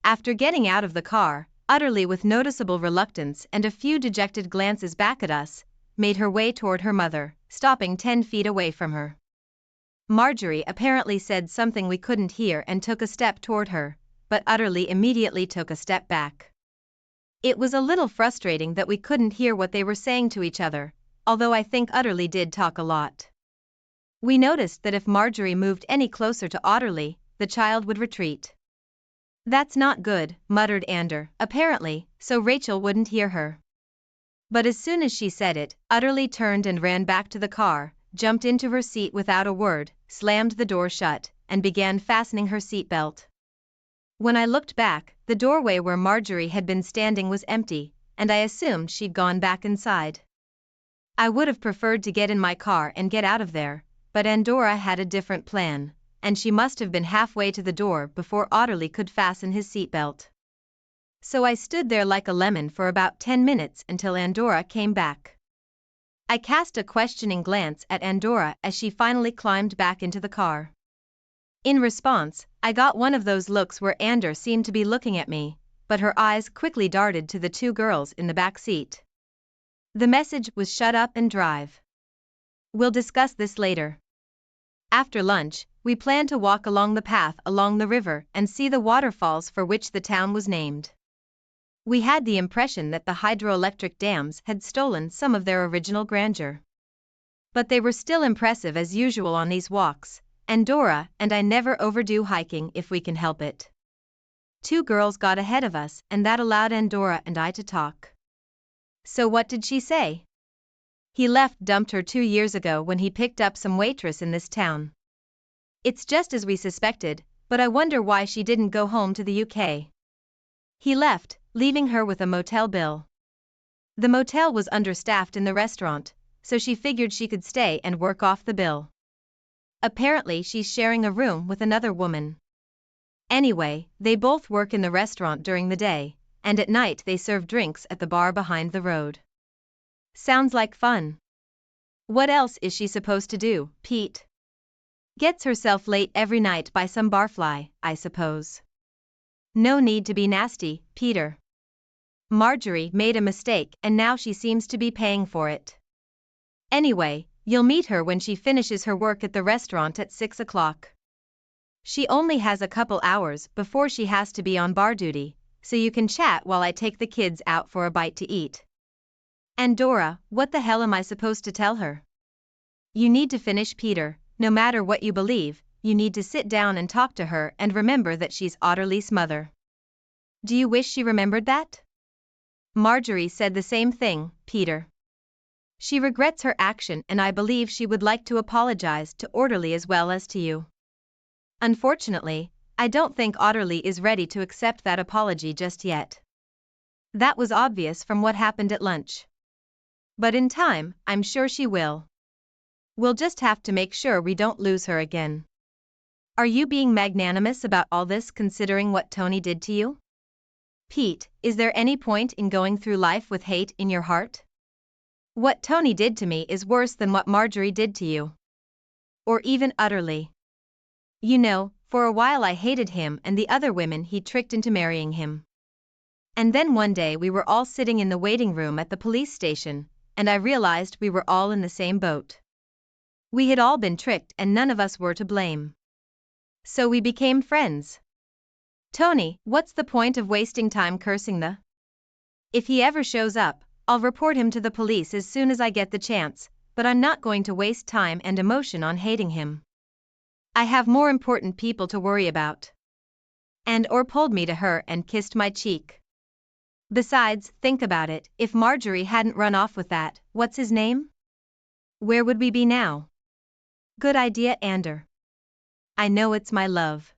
After getting out of the car, Otterly with noticeable reluctance and a few dejected glances back at us, made her way toward her mother, stopping 10 feet away from her. Marjorie apparently said something we couldn't hear and took a step toward her, but Otterly immediately took a step back. It was a little frustrating that we couldn't hear what they were saying to each other, although I think Otterly did talk a lot. We noticed that if Marjorie moved any closer to Otterly, the child would retreat. "That's not good," muttered Ander, apparently, so Rachel wouldn't hear her. But as soon as she said it, Otterly turned and ran back to the car, jumped into her seat without a word, slammed the door shut, and began fastening her seatbelt. When I looked back, the doorway where Marjorie had been standing was empty, and I assumed she'd gone back inside. I would have preferred to get in my car and get out of there, but Andorra had a different plan, and she must have been halfway to the door before Otterly could fasten his seatbelt. So I stood there like a lemon for about 10 minutes until Andorra came back. I cast a questioning glance at Andorra as she finally climbed back into the car. In response, I got one of those looks where Ander seemed to be looking at me, but her eyes quickly darted to the two girls in the back seat. The message was "shut up and drive." We'll discuss this later. After lunch, we planned to walk along the path along the river and see the waterfalls for which the town was named. We had the impression that the hydroelectric dams had stolen some of their original grandeur. But they were still impressive as usual on these walks. Andorra and I never overdo hiking if we can help it. Two girls got ahead of us and that allowed Andorra and I to talk. "So what did she say?" "He dumped her 2 years ago when he picked up some waitress in this town." "It's just as we suspected, but I wonder why she didn't go home to the UK. He left, leaving her with a motel bill. The motel was understaffed in the restaurant, so she figured she could stay and work off the bill. Apparently she's sharing a room with another woman." Anyway, they both work in the restaurant during the day, and at night they serve drinks at the bar behind the road. Sounds like fun. What else is she supposed to do, Pete? Gets herself late every night by some barfly, I suppose. No need to be nasty, Peter. Marjorie made a mistake and now she seems to be paying for it. Anyway, you'll meet her when she finishes her work at the restaurant at 6 o'clock. She only has a couple hours before she has to be on bar duty, so you can chat while I take the kids out for a bite to eat. And Dora, what the hell am I supposed to tell her? You need to finish, Peter. No matter what you believe, you need to sit down and talk to her and remember that she's Otterly's mother. Do you wish she remembered that? Marjorie said the same thing, Peter. She regrets her action and I believe she would like to apologize to Otterly as well as to you. Unfortunately, I don't think Otterly is ready to accept that apology just yet. That was obvious from what happened at lunch. But in time, I'm sure she will. We'll just have to make sure we don't lose her again. Are you being magnanimous about all this considering what Tony did to you? Pete, is there any point in going through life with hate in your heart? What Tony did to me is worse than what Marjorie did to you. Or even Otterly. You know, for a while I hated him and the other women he tricked into marrying him. And then one day we were all sitting in the waiting room at the police station, and I realized we were all in the same boat. We had all been tricked and none of us were to blame. So we became friends. Tony, what's the point of wasting time cursing the? If he ever shows up, I'll report him to the police as soon as I get the chance, but I'm not going to waste time and emotion on hating him. I have more important people to worry about. And Or pulled me to her and kissed my cheek. Besides, think about it, if Marjorie hadn't run off with that, what's his name? Where would we be now? Good idea, Ander. I know it's my love.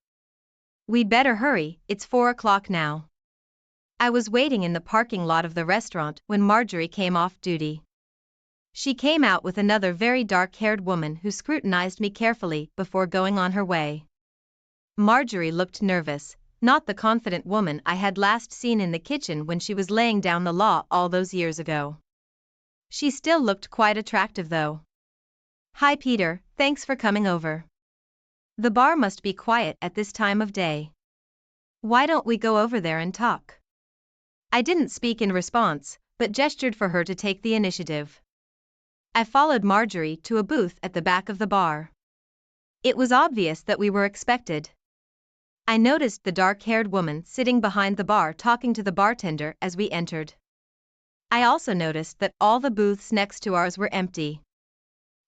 We'd better hurry, it's 4 o'clock now. I was waiting in the parking lot of the restaurant when Marjorie came off duty. She came out with another very dark-haired woman who scrutinized me carefully before going on her way. Marjorie looked nervous, not the confident woman I had last seen in the kitchen when she was laying down the law all those years ago. She still looked quite attractive though. Hi Peter, thanks for coming over. The bar must be quiet at this time of day. Why don't we go over there and talk? I didn't speak in response, but gestured for her to take the initiative. I followed Marjorie to a booth at the back of the bar. It was obvious that we were expected. I noticed the dark-haired woman sitting behind the bar talking to the bartender as we entered. I also noticed that all the booths next to ours were empty.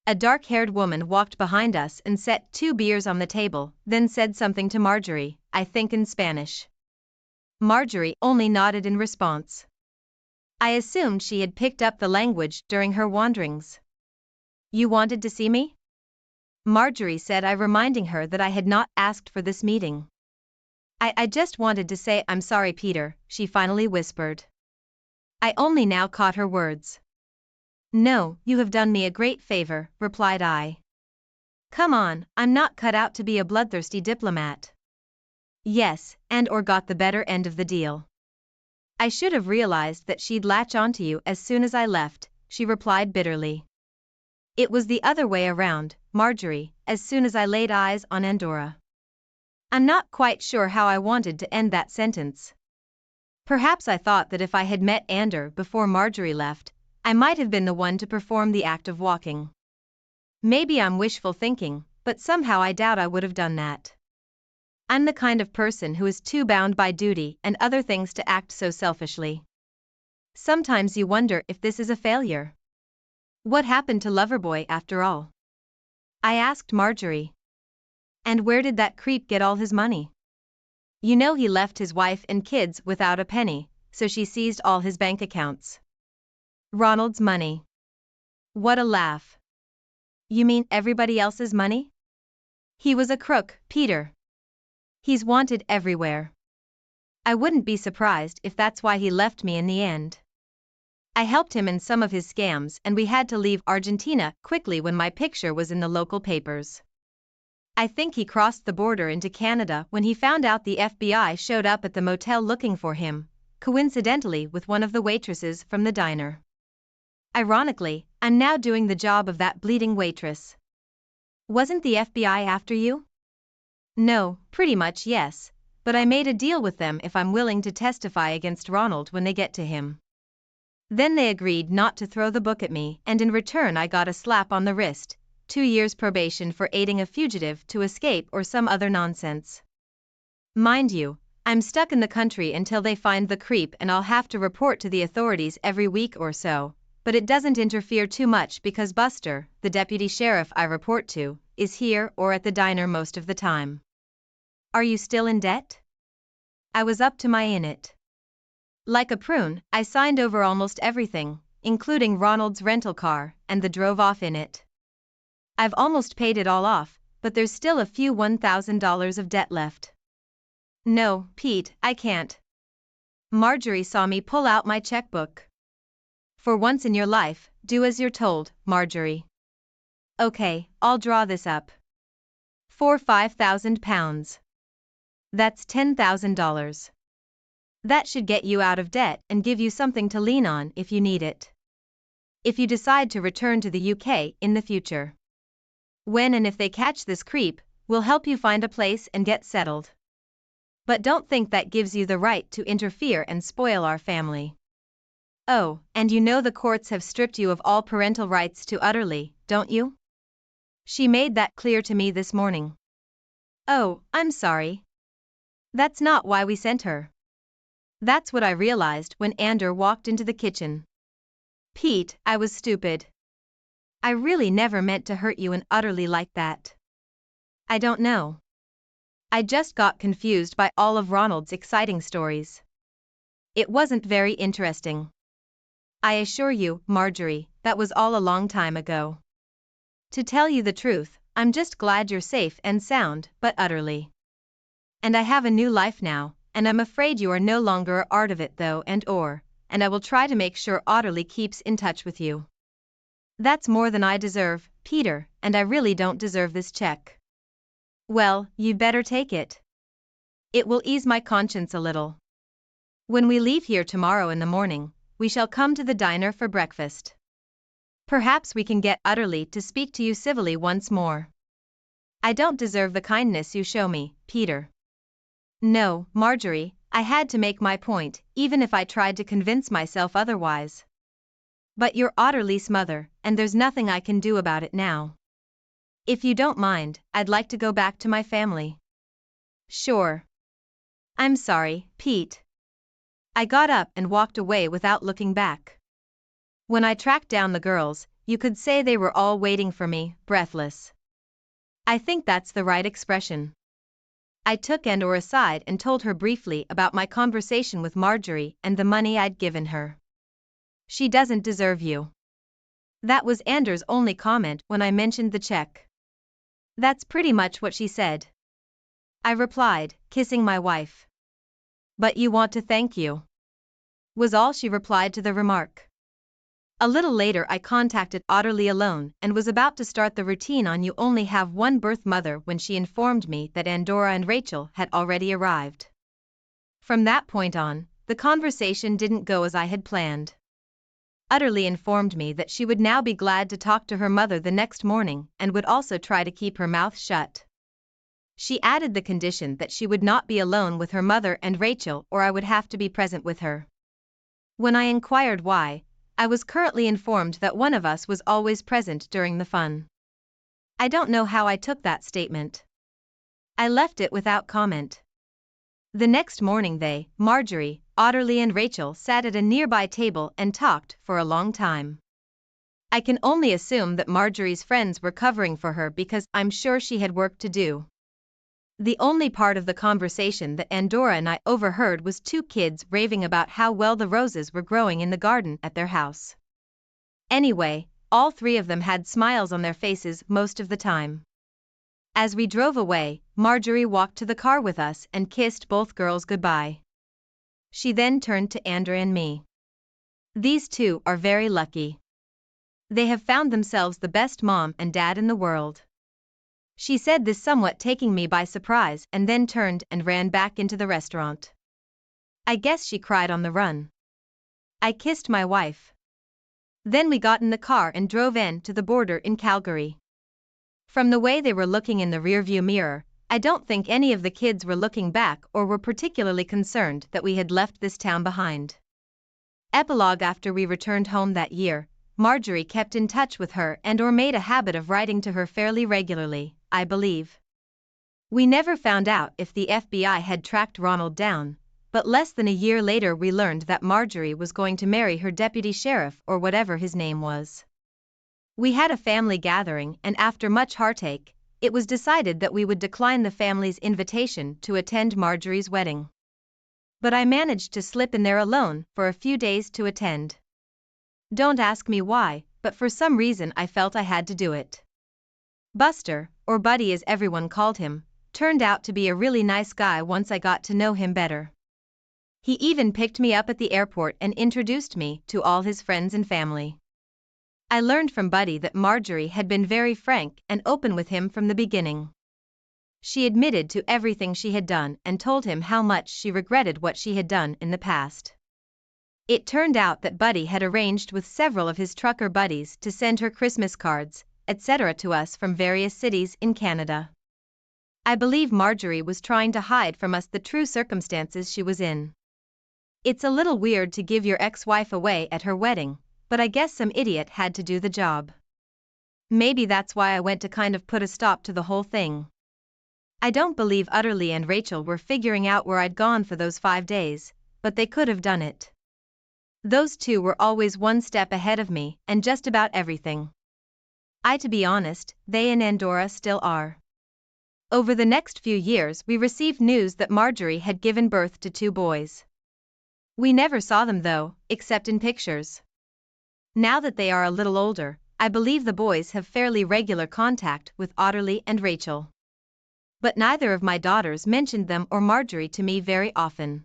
A dark-haired woman walked behind us and set 2 beers on the table, then said something to Marjorie, I think in Spanish. Marjorie only nodded in response. I assumed she had picked up the language during her wanderings. You wanted to see me? Marjorie said, I reminding her that I had not asked for this meeting. I just wanted to say I'm sorry, Peter, she finally whispered. I only now caught her words. No, you have done me a great favor, replied I. Come on, I'm not cut out to be a bloodthirsty diplomat. Yes, Or got the better end of the deal. I should have realized that she'd latch onto you as soon as I left, she replied bitterly. It was the other way around, Marjorie, as soon as I laid eyes on Andorra. I'm not quite sure how I wanted to end that sentence. Perhaps I thought that if I had met Ander before Marjorie left, I might have been the one to perform the act of walking. Maybe I'm wishful thinking, but somehow I doubt I would have done that. I'm the kind of person who is too bound by duty and other things to act so selfishly. Sometimes you wonder if this is a failure. What happened to Loverboy after all? I asked Marjorie. And where did that creep get all his money? You know he left his wife and kids without a penny, so she seized all his bank accounts. Ronald's money. What a laugh. You mean everybody else's money? He was a crook, Peter. He's wanted everywhere. I wouldn't be surprised if that's why he left me in the end. I helped him in some of his scams and we had to leave Argentina quickly when my picture was in the local papers. I think he crossed the border into Canada when he found out the FBI showed up at the motel looking for him, coincidentally with one of the waitresses from the diner. Ironically, I'm now doing the job of that bleeding waitress. Wasn't the FBI after you? No, pretty much yes, but I made a deal with them if I'm willing to testify against Ronald when they get to him. Then they agreed not to throw the book at me, and in return I got a slap on the wrist, 2 years probation for aiding a fugitive to escape or some other nonsense. Mind you, I'm stuck in the country until they find the creep and I'll have to report to the authorities every week or so, but it doesn't interfere too much because Buster, the deputy sheriff I report to, is here or at the diner most of the time. Are you still in debt? I was up to my in it. Like a prune, I signed over almost everything, including Ronald's rental car, and drove off in it. I've almost paid it all off, but there's still a few $1,000 of debt left. No, Pete, I can't. Marjorie saw me pull out my checkbook. For once in your life, do as you're told, Marjorie. Okay, I'll draw this up. For £5,000. That's $10,000. That should get you out of debt and give you something to lean on if you need it. If you decide to return to the UK in the future. When and if they catch this creep, we'll help you find a place and get settled. But don't think that gives you the right to interfere and spoil our family. Oh, and you know the courts have stripped you of all parental rights to Utterly, don't you? She made that clear to me this morning. Oh, I'm sorry. That's not why we sent her. That's what I realized when Ander walked into the kitchen. Pete, I was stupid. I really never meant to hurt you and Utterly like that. I don't know. I just got confused by all of Ronald's exciting stories. It wasn't very interesting. I assure you, Marjorie, that was all a long time ago. To tell you the truth, I'm just glad you're safe and sound, but Utterly. And I have a new life now, and I'm afraid you are no longer a part of it though and I will try to make sure Utterly keeps in touch with you. That's more than I deserve, Peter, and I really don't deserve this check. Well, you'd better take it. It will ease my conscience a little. When we leave here tomorrow in the morning, we shall come to the diner for breakfast. Perhaps we can get Utterly to speak to you civilly once more. I don't deserve the kindness you show me, Peter. No, Marjorie, I had to make my point, even if I tried to convince myself otherwise. But you're Utterly's mother, and there's nothing I can do about it now. If you don't mind, I'd like to go back to my family. Sure. I'm sorry, Pete. I got up and walked away without looking back. When I tracked down the girls, you could say they were all waiting for me, breathless. I think that's the right expression. I took Ander aside and told her briefly about my conversation with Marjorie and the money I'd given her. She doesn't deserve you. That was Ander's only comment when I mentioned the check. That's pretty much what she said. I replied, kissing my wife. But you want to thank you. Was all she replied to the remark. A little later I contacted Utterly alone and was about to start the routine on You Only Have One Birth Mother when she informed me that Andorra and Rachel had already arrived. From that point on, the conversation didn't go as I had planned. Utterly informed me that she would now be glad to talk to her mother the next morning and would also try to keep her mouth shut. She added the condition that she would not be alone with her mother and Rachel or I would have to be present with her. When I inquired why, I was currently informed that one of us was always present during the fun. I don't know how I took that statement. I left it without comment. The next morning they, Marjorie, Utterly and Rachel sat at a nearby table and talked for a long time. I can only assume that Marjorie's friends were covering for her because I'm sure she had work to do. The only part of the conversation that Andorra and I overheard was two kids raving about how well the roses were growing in the garden at their house. Anyway, all three of them had smiles on their faces most of the time. As we drove away, Marjorie walked to the car with us and kissed both girls goodbye. She then turned to Ander and me. These two are very lucky. They have found themselves the best mom and dad in the world. She said this somewhat taking me by surprise and then turned and ran back into the restaurant. I guess she cried on the run. I kissed my wife. Then we got in the car and drove in to the border in Calgary. From the way they were looking in the rearview mirror, I don't think any of the kids were looking back or were particularly concerned that we had left this town behind. Epilogue: after we returned home that year, Marjorie kept in touch with her and or made a habit of writing to her fairly regularly, I believe. We never found out if the FBI had tracked Ronald down, but less than a year later we learned that Marjorie was going to marry her deputy sheriff or whatever his name was. We had a family gathering and after much heartache, it was decided that we would decline the family's invitation to attend Marjorie's wedding. But I managed to slip in there alone for a few days to attend. Don't ask me why, but for some reason I felt I had to do it. Buster, or Buddy as everyone called him, turned out to be a really nice guy once I got to know him better. He even picked me up at the airport and introduced me to all his friends and family. I learned from Buddy that Marjorie had been very frank and open with him from the beginning. She admitted to everything she had done and told him how much she regretted what she had done in the past. It turned out that Buddy had arranged with several of his trucker buddies to send her Christmas cards, etc. to us from various cities in Canada. I believe Marjorie was trying to hide from us the true circumstances she was in. It's a little weird to give your ex-wife away at her wedding, but I guess some idiot had to do the job. Maybe that's why I went to kind of put a stop to the whole thing. I don't believe Utterly and Rachel were figuring out where I'd gone for those 5 days, but they could have done it. Those two were always one step ahead of me and just about everything. To be honest, they and Andorra still are. Over the next few years we received news that Marjorie had given birth to 2 boys. We never saw them though, except in pictures. Now that they are a little older, I believe the boys have fairly regular contact with Otterly and Rachel. But neither of my daughters mentioned them or Marjorie to me very often.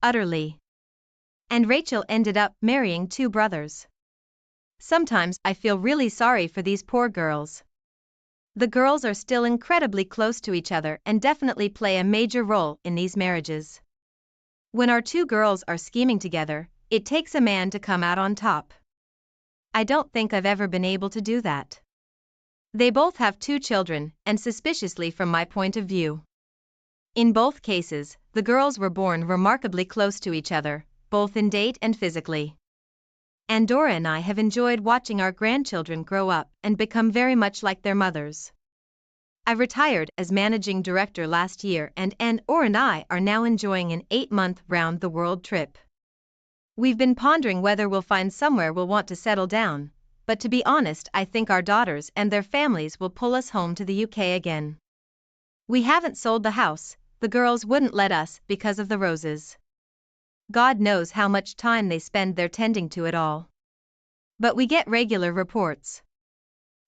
Utterly and Rachel ended up marrying 2 brothers. Sometimes I feel really sorry for these poor girls. The girls are still incredibly close to each other and definitely play a major role in these marriages. When our 2 girls are scheming together, it takes a man to come out on top. I don't think I've ever been able to do that. They both have 2 children, and suspiciously from my point of view. In both cases, the girls were born remarkably close to each other, both in date and physically. Andorra and I have enjoyed watching our grandchildren grow up and become very much like their mothers. I retired as managing director last year and Andorra and I are now enjoying an 8-month round-the-world trip. We've been pondering whether we'll find somewhere we'll want to settle down, but to be honest I think our daughters and their families will pull us home to the UK again. We haven't sold the house, the girls wouldn't let us because of the roses. God knows how much time they spend there tending to it all. But we get regular reports.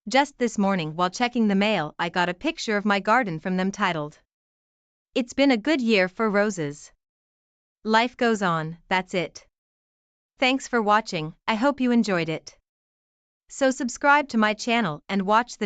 Just this morning while checking the mail I got a picture of my garden from them titled, "It's been a good year for roses." Life goes on, that's it. Thanks for watching, I hope you enjoyed it. So subscribe to my channel and watch the next